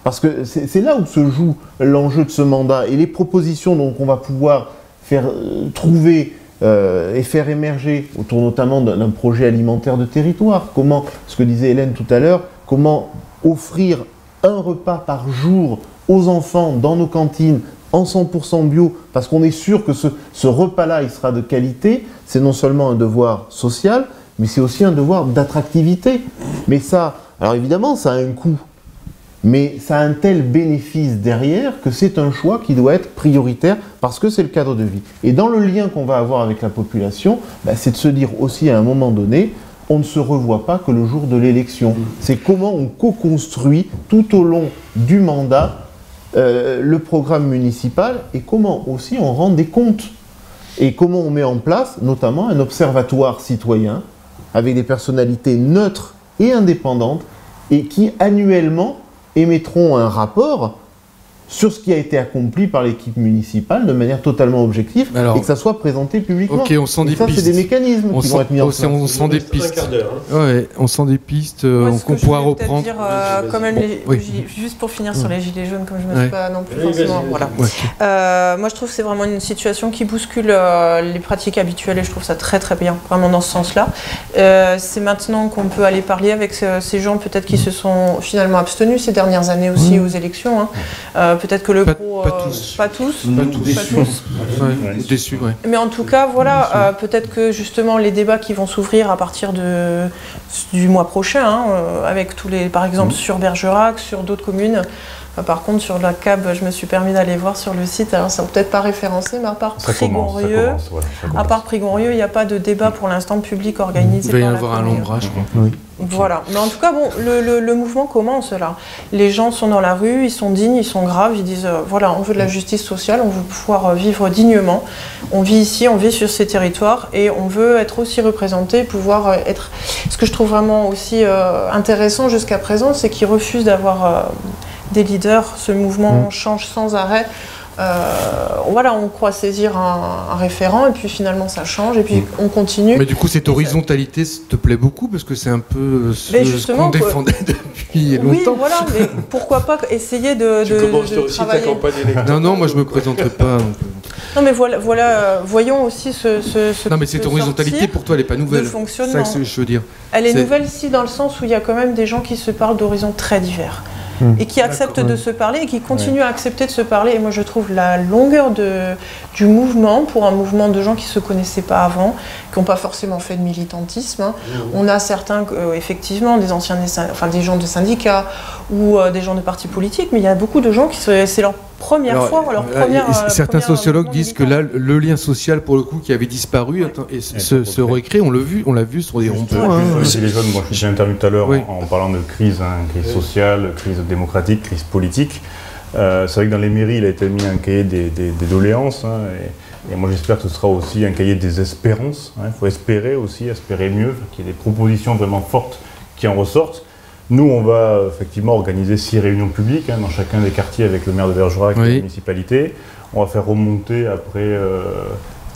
Parce que c'est là où se joue l'enjeu de ce mandat. Et les propositions donc, qu'on va pouvoir faire trouver et faire émerger autour notamment d'un projet alimentaire de territoire. Comment, ce que disait Hélène tout à l'heure, comment offrir un repas par jour aux enfants dans nos cantines en 100% bio, parce qu'on est sûr que ce repas-là, il sera de qualité. C'est non seulement un devoir social, mais c'est aussi un devoir d'attractivité. Mais ça, alors évidemment, ça a un coût. Mais ça a un tel bénéfice derrière que c'est un choix qui doit être prioritaire parce que c'est le cadre de vie. Et dans le lien qu'on va avoir avec la population, c'est de se dire aussi à un moment donné, on ne se revoit pas que le jour de l'élection. C'est comment on co-construit tout au long du mandat le programme municipal et comment aussi on rend des comptes. Et comment on met en place notamment un observatoire citoyen avec des personnalités neutres et indépendantes et qui annuellement émettront un rapport sur ce qui a été accompli par l'équipe municipale de manière totalement objective et que ça soit présenté publiquement. Ok, on sent des pistes. Ça, c'est des mécanismes qui vont être mis en place. On sent des pistes. Ouais, on sent des pistes qu'on pourra reprendre. Dire, quand même, juste pour finir sur les gilets jaunes, comme je ne me suis pas non plus forcément... Voilà. Moi, je trouve que c'est vraiment une situation qui bouscule les pratiques habituelles et je trouve ça très très bien, vraiment dans ce sens-là. C'est maintenant qu'on peut aller parler avec ces gens peut-être qui se sont finalement abstenus ces dernières années aussi aux élections. Peut-être que le gros... Pas tous. Déçus, ouais. Mais en tout cas, voilà, peut-être que justement les débats qui vont s'ouvrir à partir du mois prochain, avec tous les, par exemple sur Bergerac, sur d'autres communes, Par contre, sur la CAB, je me suis permis d'aller voir sur le site, alors ça n'a peut-être pas référencé, mais à part Prix-Gonrieux, il n'y a pas de débat pour l'instant public organisé. Il va y par la avoir un commune. ombrage. Oui. Voilà, mais en tout cas, bon, le mouvement commence là. Les gens sont dans la rue, ils sont dignes, ils sont graves, ils disent voilà, on veut de la justice sociale, on veut pouvoir vivre dignement. On vit ici, on vit sur ces territoires et on veut être aussi représenté, pouvoir être. Ce que je trouve vraiment aussi intéressant jusqu'à présent, c'est qu'ils refusent d'avoir des leaders. Ce mouvement change sans arrêt. Voilà, on croit saisir un référent et puis finalement ça change et puis on continue. Mais du coup, cette horizontalité te plaît beaucoup parce que c'est un peu ce qu'on défendait depuis longtemps. Oui, voilà, mais pourquoi pas essayer de travailler. Ta campagne électorale. Non, moi je me présenterai pas. Non, mais voilà, voyons aussi ce non, mais cette horizontalité pour toi, elle n'est pas nouvelle. C'est ça que je veux dire. Elle est nouvelle, si, dans le sens où il y a quand même des gens qui se parlent d'horizons très divers. Et qui acceptent de se parler et qui continuent à accepter de se parler. Et moi, je trouve la longueur du mouvement, pour un mouvement de gens qui ne se connaissaient pas avant, qui n'ont pas forcément fait de militantisme. Hein. On a certains, effectivement, des gens de syndicats ou des gens de partis politiques, mais il y a beaucoup de gens qui c'est leur première fois, leur première. Certains sociologues disent que là, le lien social, pour le coup, qui avait disparu, se recrée. On l'a vu sur des ronds-points. Les jeunes, moi je suis intervenu tout à l'heure en parlant de crise, crise sociale, crise démocratique, crise politique. C'est vrai que dans les mairies, il a été mis un cahier des doléances. Et moi j'espère que ce sera aussi un cahier des espérances. Il faut espérer aussi, espérer mieux, qu'il y ait des propositions vraiment fortes qui en ressortent. Nous, on va effectivement organiser 6 réunions publiques dans chacun des quartiers avec le maire de Bergerac et la municipalité. On va faire remonter après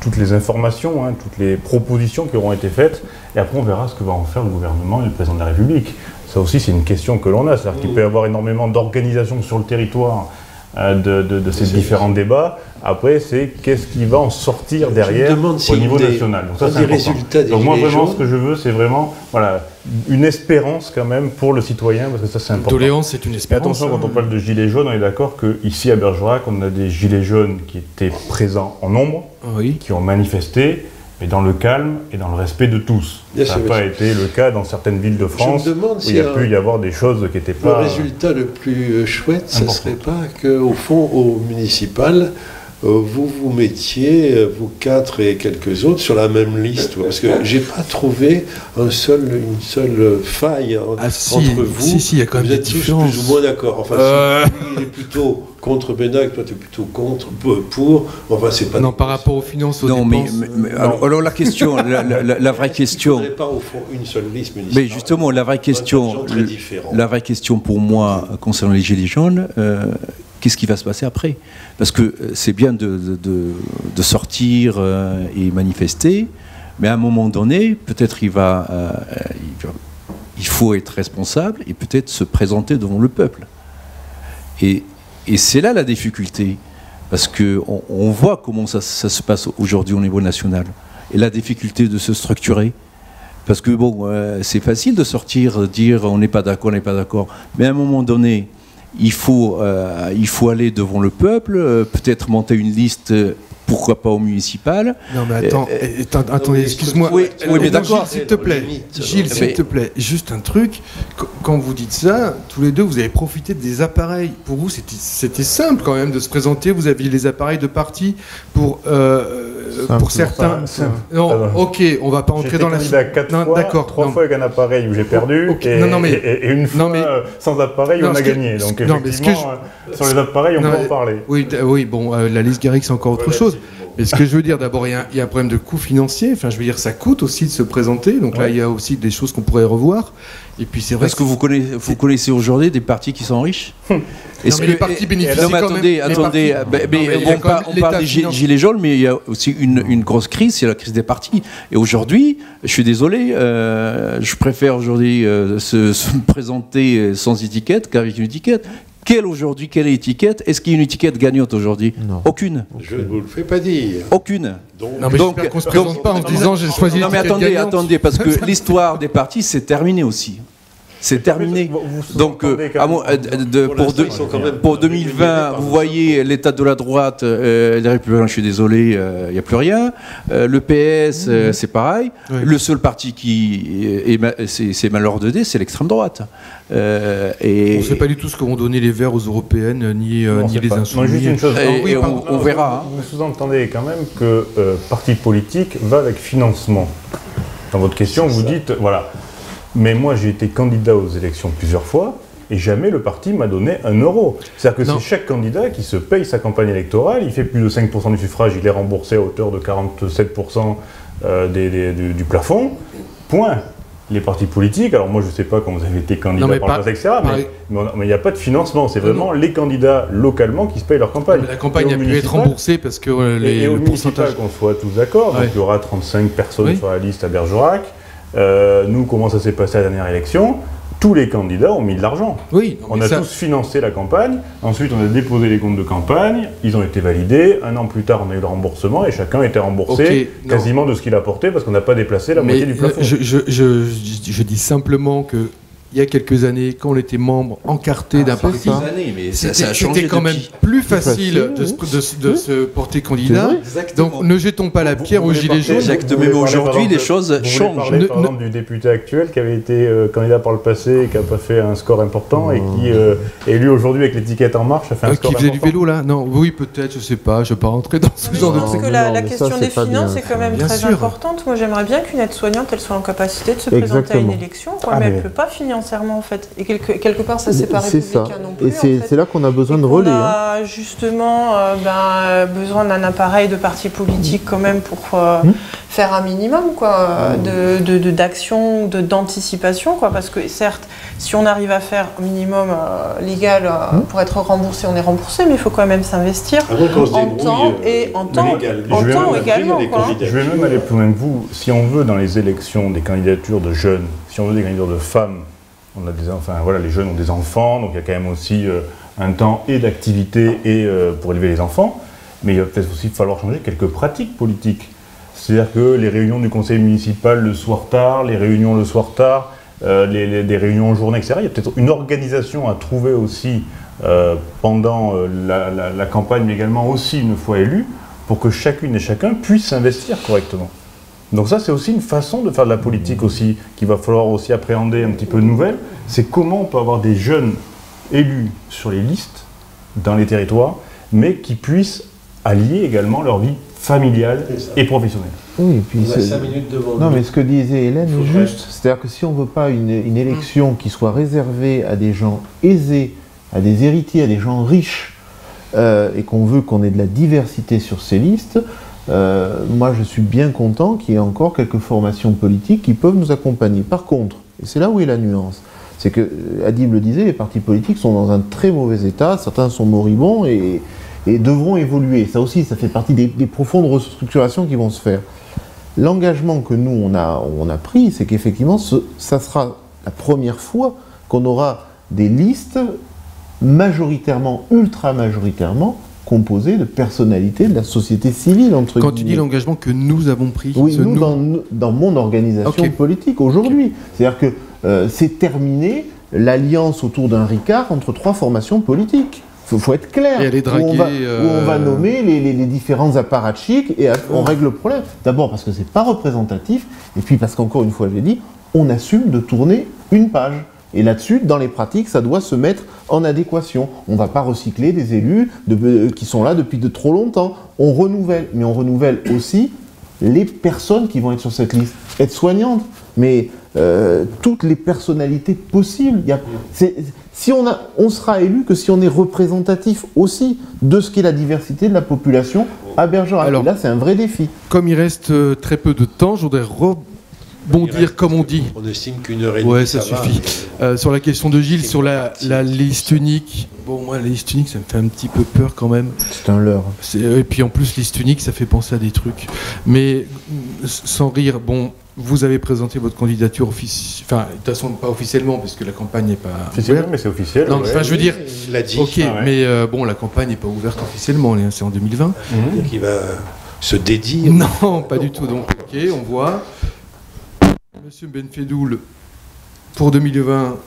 toutes les informations, toutes les propositions qui auront été faites. Et après, on verra ce que va en faire le gouvernement et le président de la République. Ça aussi, c'est une question que l'on a. C'est-à-dire qu'il peut y avoir énormément d'organisations sur le territoire de ces différents débats. Après, c'est qu'est-ce qui va en sortir derrière au niveau national. Donc ça, c'est important. Donc moi, vraiment, ce que je veux, c'est vraiment une espérance quand même pour le citoyen, parce que ça, c'est important. Doléance, c'est une espérance. Et attention, quand on parle de gilets jaunes, on est d'accord qu'ici, à Bergerac, on a des gilets jaunes qui étaient présents en nombre, qui ont manifesté, mais dans le calme et dans le respect de tous. Ça n'a pas été le cas dans certaines villes de France où il y a pu y avoir des choses qui n'étaient pas... Le résultat le plus chouette, ce ne serait pas qu'au fond, au municipal, vous mettiez, vous 4 et quelques autres, sur la même liste. Parce que je n'ai pas trouvé une seule faille entre vous. Si, il y a quand même des différences. Plus ou moins d'accord. Enfin, il est plutôt contre Benac, toi tu es plutôt pour. Enfin, c'est pas. Non, par rapport aux finances, aux dépenses. Alors la question, la vraie question. Il n'y pas au fond une seule liste municipale. Mais justement, la vraie question pour moi concernant les gilets jaunes. Qu'est-ce qui va se passer après? Parce que c'est bien de sortir et manifester, mais à un moment donné, peut-être il faut être responsable et peut-être se présenter devant le peuple. Et c'est là la difficulté, parce qu'on voit comment ça se passe aujourd'hui au niveau national, et la difficulté de se structurer. Parce que bon, c'est facile de sortir, dire on n'est pas d'accord, mais à un moment donné, il faut aller devant le peuple, peut-être monter une liste, pourquoi pas au municipal. Non mais attendez, excuse-moi. Oui, mais d'accord. Gilles, s'il te plaît, juste un truc. Quand vous dites ça, tous les deux, vous avez profité des appareils. Pour vous, c'était simple quand même de se présenter. Vous aviez les appareils de parti pour certains. Non, ok, on va pas entrer dans la. D'accord. 3 fois avec un appareil où j'ai perdu, et une fois sans appareil où on a gagné. Donc effectivement, sur les appareils, on peut en parler. Oui, bon, la liste Garrigue, c'est encore autre chose. Mais ce que je veux dire, d'abord, il y a un problème de coût financier. Enfin, je veux dire, ça coûte aussi de se présenter. Donc là, il y a aussi des choses qu'on pourrait revoir. Et puis c'est vrai. Est-ce que vous connaissez aujourd'hui des partis qui sont riches? Est-ce que les partis bénéficient quand même? Attendez. On parle des gilets jaunes, mais il y a aussi une grosse crise, c'est la crise des partis. Et aujourd'hui, je suis désolé, je préfère aujourd'hui se présenter sans étiquette qu'avec une étiquette. Quelle étiquette? Est-ce qu'il y a une étiquette gagnante aujourd'hui? Aucune. Je ne vous le fais pas dire. Aucune. Donc qu'on ne se présente pas en se disant j'ai choisi l'étiquette gagnante. Attendez, parce que l'histoire des partis, c'est terminé aussi. C'est terminé. Donc, pour 2020, vous voyez l'état de la droite, les Républicains, je suis désolé, il n'y a plus rien. Le PS, c'est pareil. Oui. Le seul parti qui c'est malheur de dé, c'est l'extrême droite. On ne sait pas du tout ce qu'ont donné les Verts aux européennes, ni les insoumis. On verra. Vous sous-entendez quand même que parti politique va avec financement. Dans votre question, vous dites, voilà. Mais moi, j'ai été candidat aux élections plusieurs fois et jamais le parti m'a donné 1 euro. C'est-à-dire que c'est chaque candidat qui se paye sa campagne électorale, il fait plus de 5% du suffrage, il est remboursé à hauteur de 47% du plafond. Point. Les partis politiques, alors moi je ne sais pas quand vous avez été candidat par le passé, etc., mais il n'y a pas de financement, c'est vraiment les candidats localement qui se payent leur campagne. Mais la campagne a pu être remboursée parce que le pourcentage... qu'on soit tous d'accord, donc il y aura 35 personnes sur la liste à Bergerac. Nous, comment ça s'est passé à la dernière élection? Tous les candidats ont mis de l'argent. Oui, on a tous financé la campagne. Ensuite, on a déposé les comptes de campagne. Ils ont été validés. 1 an plus tard, on a eu le remboursement et chacun était remboursé quasiment de ce qu'il a apporté parce qu'on n'a pas déplacé la moitié du plafond. Je dis simplement que il y a quelques années, quand on était membre encarté d'un parti, c'était quand même plus facile de se porter candidat. Donc ne jetons pas la pierre aux gilets jaunes. Exactement, mais aujourd'hui les choses changent. Vous voulez parler par exemple du député actuel qui avait été candidat par le passé et qui n'a pas fait un score important et qui est élu aujourd'hui avec l'étiquette En Marche a fait un score important. Qui faisait du vélo là? Non, oui peut-être, je sais pas, je ne vais pas rentrer dans ce genre de truc. Parce que la question des finances est quand même très importante. Moi j'aimerais bien qu'une aide-soignante elle soit en capacité de se présenter à une élection, mais elle ne peut pas financièrement en fait. Et quelque part, ça c'est pas républicain non plus. Et c'est là qu'on a besoin de relais. On a justement besoin d'un appareil de parti politique quand même pour faire un minimum d'action, d'anticipation, parce que certes, si on arrive à faire un minimum légal pour être remboursé, on est remboursé, mais il faut quand même s'investir en temps également. Je vais même aller plus loin que vous. Si on veut dans les élections des candidatures de jeunes, si on veut des candidatures de femmes, on a les jeunes ont des enfants, donc il y a quand même aussi un temps et d'activité pour élever les enfants, mais il va peut-être aussi falloir changer quelques pratiques politiques. C'est-à-dire que les réunions du conseil municipal le soir tard, les réunions le soir tard, des réunions en journée, etc. Il y a peut-être une organisation à trouver aussi pendant la campagne, mais également aussi une fois élu, pour que chacune et chacun puisse s'investir correctement. Donc ça, c'est aussi une façon de faire de la politique aussi, qu'il va falloir aussi appréhender un petit peu nouvelle. C'est comment on peut avoir des jeunes élus sur les listes, dans les territoires, mais qui puissent allier également leur vie familiale et professionnelle. Oui, et puis mais ce que disait Hélène est juste. C'est-à-dire que si on ne veut pas une élection qui soit réservée à des gens aisés, à des héritiers, à des gens riches, et qu'on veut qu'on ait de la diversité sur ces listes, moi je suis bien content qu'il y ait encore quelques formations politiques qui peuvent nous accompagner. Par contre, et c'est là où est la nuance, c'est que, Adib le disait, les partis politiques sont dans un très mauvais état, certains sont moribonds et devront évoluer. Ça aussi, ça fait partie des profondes restructurations qui vont se faire. L'engagement que nous, on a pris, c'est qu'effectivement, ça sera la première fois qu'on aura des listes majoritairement, ultra-majoritairement, composées de personnalités de la société civile, entre guillemets. Quand tu dis l'engagement que nous avons pris, oui, dans mon organisation politique aujourd'hui. C'est-à-dire que c'est terminé l'alliance autour d'un Ricard entre 3 formations politiques. Il faut être clair. Et aller draguer, où on va nommer les différents apparatchiks et on règle le problème. D'abord parce que c'est pas représentatif, et puis parce qu'encore une fois, j'ai dit, on assume de tourner une page. Et là-dessus, dans les pratiques, ça doit se mettre en adéquation. On ne va pas recycler des élus qui sont là depuis de trop longtemps. On renouvelle, mais on renouvelle aussi les personnes qui vont être sur cette liste. Être soignantes, mais toutes les personnalités possibles. On sera élu que si on est représentatif aussi de ce qu'est la diversité de la population à Bergerac. Alors, et là, c'est un vrai défi. Comme il reste très peu de temps, je voudrais rebondir, comme on dit. On estime qu'une heure et demie, ouais, ça suffit. Sur la question de Gilles, sur la liste unique. Bon, moi, la liste unique, ça me fait un petit peu peur quand même. C'est un leurre. Et puis en plus, liste unique, ça fait penser à des trucs. Mais sans rire, bon, vous avez présenté votre candidature officielle. Enfin, de toute façon, pas officiellement, parce que la campagne n'est pas officielle, mais c'est officiel. Non, enfin, je veux dire, il l'a dit. Ok, mais bon, la campagne n'est pas ouverte officiellement, c'est en 2020. C'est-à-dire qu'il va se dédier. Non, pas du tout. Donc, ok, on voit. Monsieur Benfedoul Pour 2020.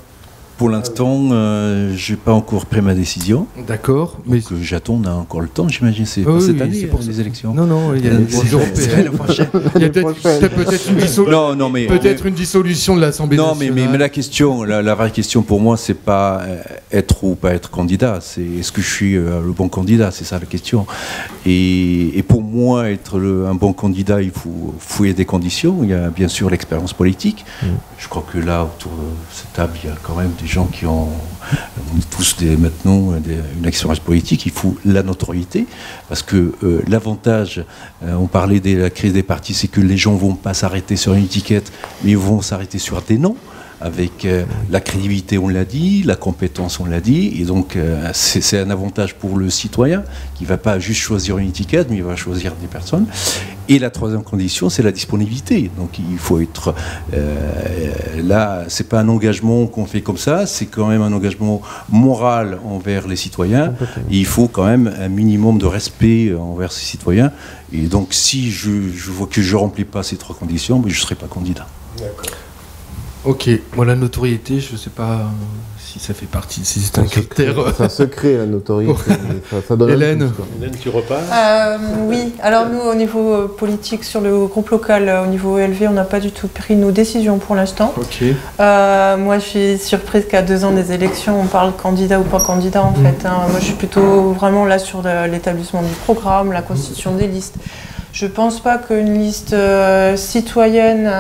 Pour l'instant, je n'ai pas encore pris ma décision. D'accord. Mais j'attends, on a encore le temps, j'imagine. C'est pas cette année, pour les élections. Non, non, il y a les européennes. Il y a peut-être une dissolution de l'Assemblée nationale. Non, mais la question, la vraie question pour moi, c'est pas être ou pas être candidat. C'est est-ce que je suis le bon candidat. C'est ça la question. Et pour moi, être un bon candidat, il faut fouiller des conditions. Il y a bien sûr l'expérience politique. Je crois que là, autour de cette table, il y a quand même des gens qui ont tous maintenant une expérience politique. Il faut la notoriété, parce que l'avantage, on parlait de la crise des partis, c'est que les gens ne vont pas s'arrêter sur une étiquette, mais ils vont s'arrêter sur des noms. Avec la crédibilité, on l'a dit, la compétence, on l'a dit, et donc c'est un avantage pour le citoyen qui ne va pas juste choisir une étiquette, mais il va choisir des personnes. Et la troisième condition, c'est la disponibilité. Donc il faut être là, c'est pas un engagement qu'on fait comme ça, c'est quand même un engagement moral envers les citoyens. Et il faut quand même un minimum de respect envers ces citoyens. Et donc si je vois que je ne remplis pas ces trois conditions, je ne serai pas candidat. D'accord. Ok, moi la notoriété, je ne sais pas si ça fait partie, si c'est un critère. Ça se crée la notoriété. Ça donne Hélène, tu repars Oui, alors nous au niveau politique, sur le groupe local, au niveau ELV, on n'a pas du tout pris nos décisions pour l'instant. Ok. Moi je suis surprise qu'à 2 ans des élections, on parle candidat ou pas candidat en fait. Moi je suis plutôt vraiment là sur l'établissement du programme, la constitution des listes. Je ne pense pas qu'une liste citoyenne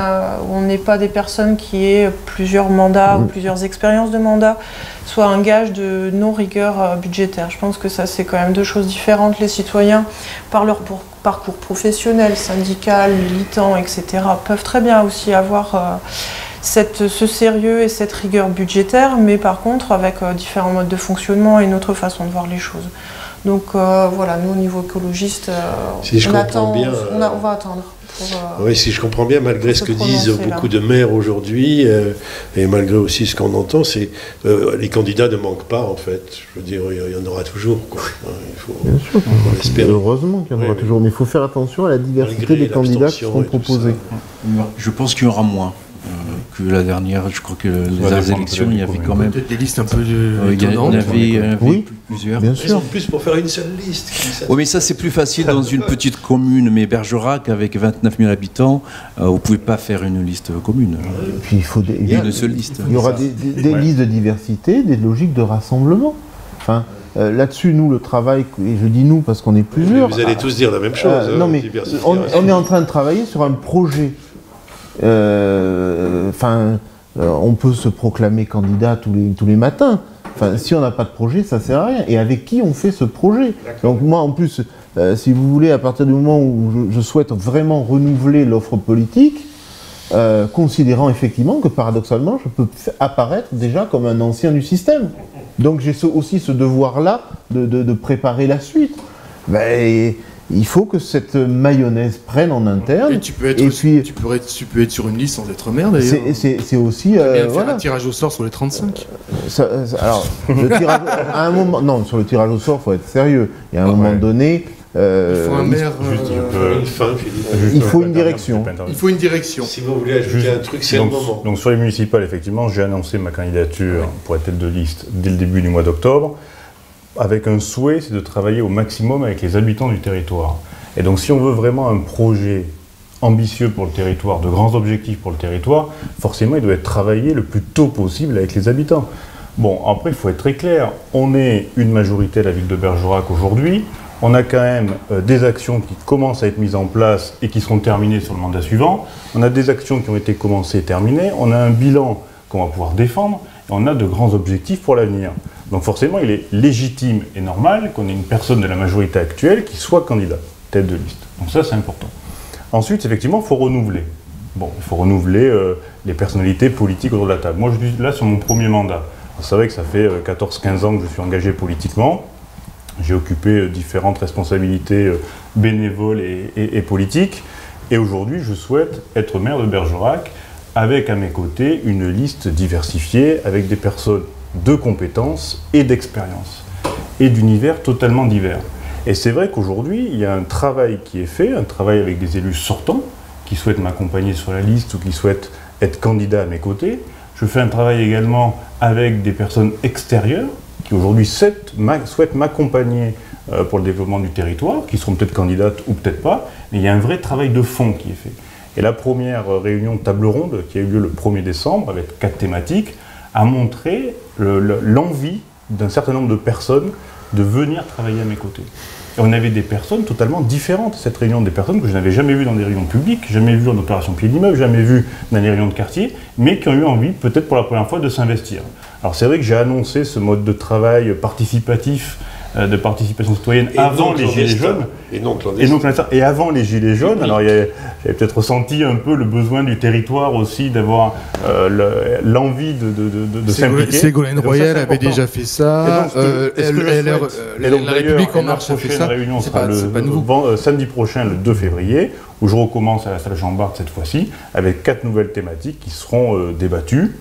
où on n'est pas des personnes qui aient plusieurs mandats ou plusieurs expériences de mandat soit un gage de non-rigueur budgétaire. Je pense que ça, c'est quand même deux choses différentes. Les citoyens, par leur parcours professionnel, syndical, militant, etc., peuvent très bien aussi avoir ce sérieux et cette rigueur budgétaire, mais par contre avec différents modes de fonctionnement et une autre façon de voir les choses. Donc voilà, nous au niveau écologiste, on va attendre. Oui, si je comprends bien, malgré ce que disent beaucoup de maires aujourd'hui, et malgré aussi ce qu'on entend, c'est les candidats ne manquent pas en fait. Je veux dire, il y en aura toujours. Quoi. Il faut, bien sûr, on l'espère. Heureusement qu'il y en aura toujours, mais il faut faire attention à la diversité des candidats qui seront proposés. Je pense qu'il y aura moins. Que la dernière, je crois que les élections, il y avait quand même des listes un peu étonnantes. Il y en avait plusieurs. Bien sûr. En plus pour faire une seule liste. Oui, mais ça c'est plus facile dans une petite commune. Mais Bergerac, avec 29 000 habitants, vous ne pouvez pas faire une liste commune. Et puis il faut une seule liste. Il y aura des listes de diversité, des logiques de rassemblement. Enfin, là-dessus, nous, le travail, et je dis nous parce qu'on est plusieurs. Vous allez tous dire la même chose. Non, mais on est en train de travailler sur un projet. On peut se proclamer candidat tous les matins. Enfin, si on n'a pas de projet, ça sert à rien. Et avec qui on fait ce projet? Donc moi, en plus, si vous voulez, à partir du moment où je souhaite vraiment renouveler l'offre politique, considérant effectivement que paradoxalement, je peux apparaître déjà comme un ancien du système. Donc j'ai aussi ce devoir-là de préparer la suite. Il faut que cette mayonnaise prenne en interne. Et tu peux être sur une liste sans être maire d'ailleurs. C'est aussi faire un tirage au sort sur les 35. Alors, le tirage, à un moment, non, sur le tirage au sort, il faut être sérieux. Et à un moment donné, il faut un maire. Il faut une direction. Il faut une direction. Si vous voulez ajouter un truc, c'est le moment. Donc sur les municipales, effectivement, j'ai annoncé ma candidature pour être tête de liste dès le début du mois d'octobre, avec un souhait, c'est de travailler au maximum avec les habitants du territoire. Et donc si on veut vraiment un projet ambitieux pour le territoire, de grands objectifs pour le territoire, forcément il doit être travaillé le plus tôt possible avec les habitants. Bon, après il faut être très clair, on est une majorité à la ville de Bergerac aujourd'hui, on a quand même des actions qui commencent à être mises en place et qui seront terminées sur le mandat suivant, on a des actions qui ont été commencées et terminées, on a un bilan qu'on va pouvoir défendre, et on a de grands objectifs pour l'avenir. Donc forcément, il est légitime et normal qu'on ait une personne de la majorité actuelle qui soit candidat, tête de liste. Donc ça, c'est important. Ensuite, effectivement, il faut renouveler. Bon, il faut renouveler les personnalités politiques autour de la table. Moi, je suis là sur mon premier mandat. C'est vrai que ça fait 14-15 ans que je suis engagé politiquement. J'ai occupé différentes responsabilités bénévoles et politiques. Et aujourd'hui, je souhaite être maire de Bergerac avec à mes côtés une liste diversifiée avec des personnes de compétences et d'expérience, et d'univers totalement divers. Et c'est vrai qu'aujourd'hui, il y a un travail qui est fait, un travail avec des élus sortants, qui souhaitent m'accompagner sur la liste ou qui souhaitent être candidats à mes côtés. Je fais un travail également avec des personnes extérieures qui aujourd'hui souhaitent m'accompagner pour le développement du territoire, qui seront peut-être candidates ou peut-être pas, mais il y a un vrai travail de fond qui est fait. Et la première réunion de table ronde, qui a eu lieu le 1er décembre, avec 4 thématiques, a montré l'envie d'un certain nombre de personnes de venir travailler à mes côtés. Et on avait des personnes totalement différentes, cette réunion, des personnes que je n'avais jamais vues dans des réunions publiques, jamais vues en opération pied d'immeuble, jamais vues dans des réunions de quartier, mais qui ont eu envie, peut-être pour la première fois, de s'investir. Alors c'est vrai que j'ai annoncé ce mode de travail participatif, de participation citoyenne avant les Gilets jaunes. Et avant les Gilets jaunes. Alors j'avais peut-être ressenti un peu le besoin du territoire aussi d'avoir l'envie de s'impliquer. Ségolène Royal avait déjà fait ça. La République en marche a fait ça. La réunion sera samedi prochain, le 2 février, où je recommence à la salle Jean-Bart cette fois-ci, avec 4 nouvelles thématiques qui seront débattues,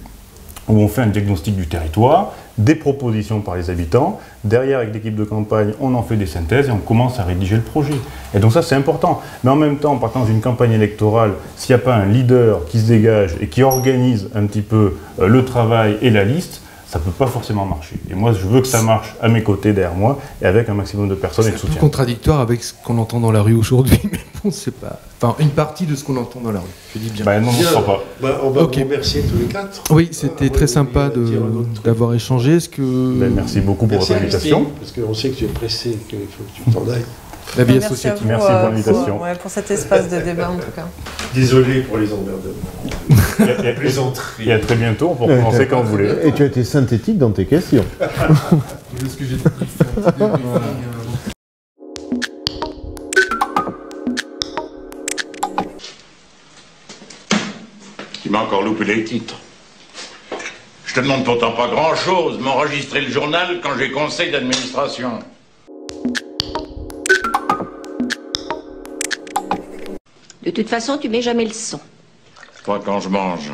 où on fait un diagnostic du territoire, des propositions par les habitants. Derrière, avec l'équipe de campagne, on en fait des synthèses et on commence à rédiger le projet. Et donc ça, c'est important. Mais en même temps, en partant d'une campagne électorale, s'il n'y a pas un leader qui se dégage et qui organise un petit peu le travail et la liste, ça ne peut pas forcément marcher. Et moi, je veux que ça marche à mes côtés, derrière moi, et avec un maximum de personnes et de soutien. C'est contradictoire avec ce qu'on entend dans la rue aujourd'hui, mais bon, c'est pas... Enfin, une partie de ce qu'on entend dans la rue, je dis bien. Non, je ne crois pas. On va vous remercier tous les 4. Oui, c'était très sympa d'avoir échangé. Merci beaucoup pour votre invitation. Parce qu'on sait que tu es pressé, qu'il faut que tu t'en ailles. La vie associative. Merci pour l'invitation. Pour cet espace de débat, en tout cas. Désolé pour les emmerdements. Et à très bientôt, pour commencer quand vous voulez. Et tu as été synthétique dans tes questions. Tu m'as encore loupé les titres. Je te demande pourtant pas grand-chose, m'enregistrer le journal quand j'ai conseil d'administration. De toute façon, tu mets jamais le son. Pas quand je mange.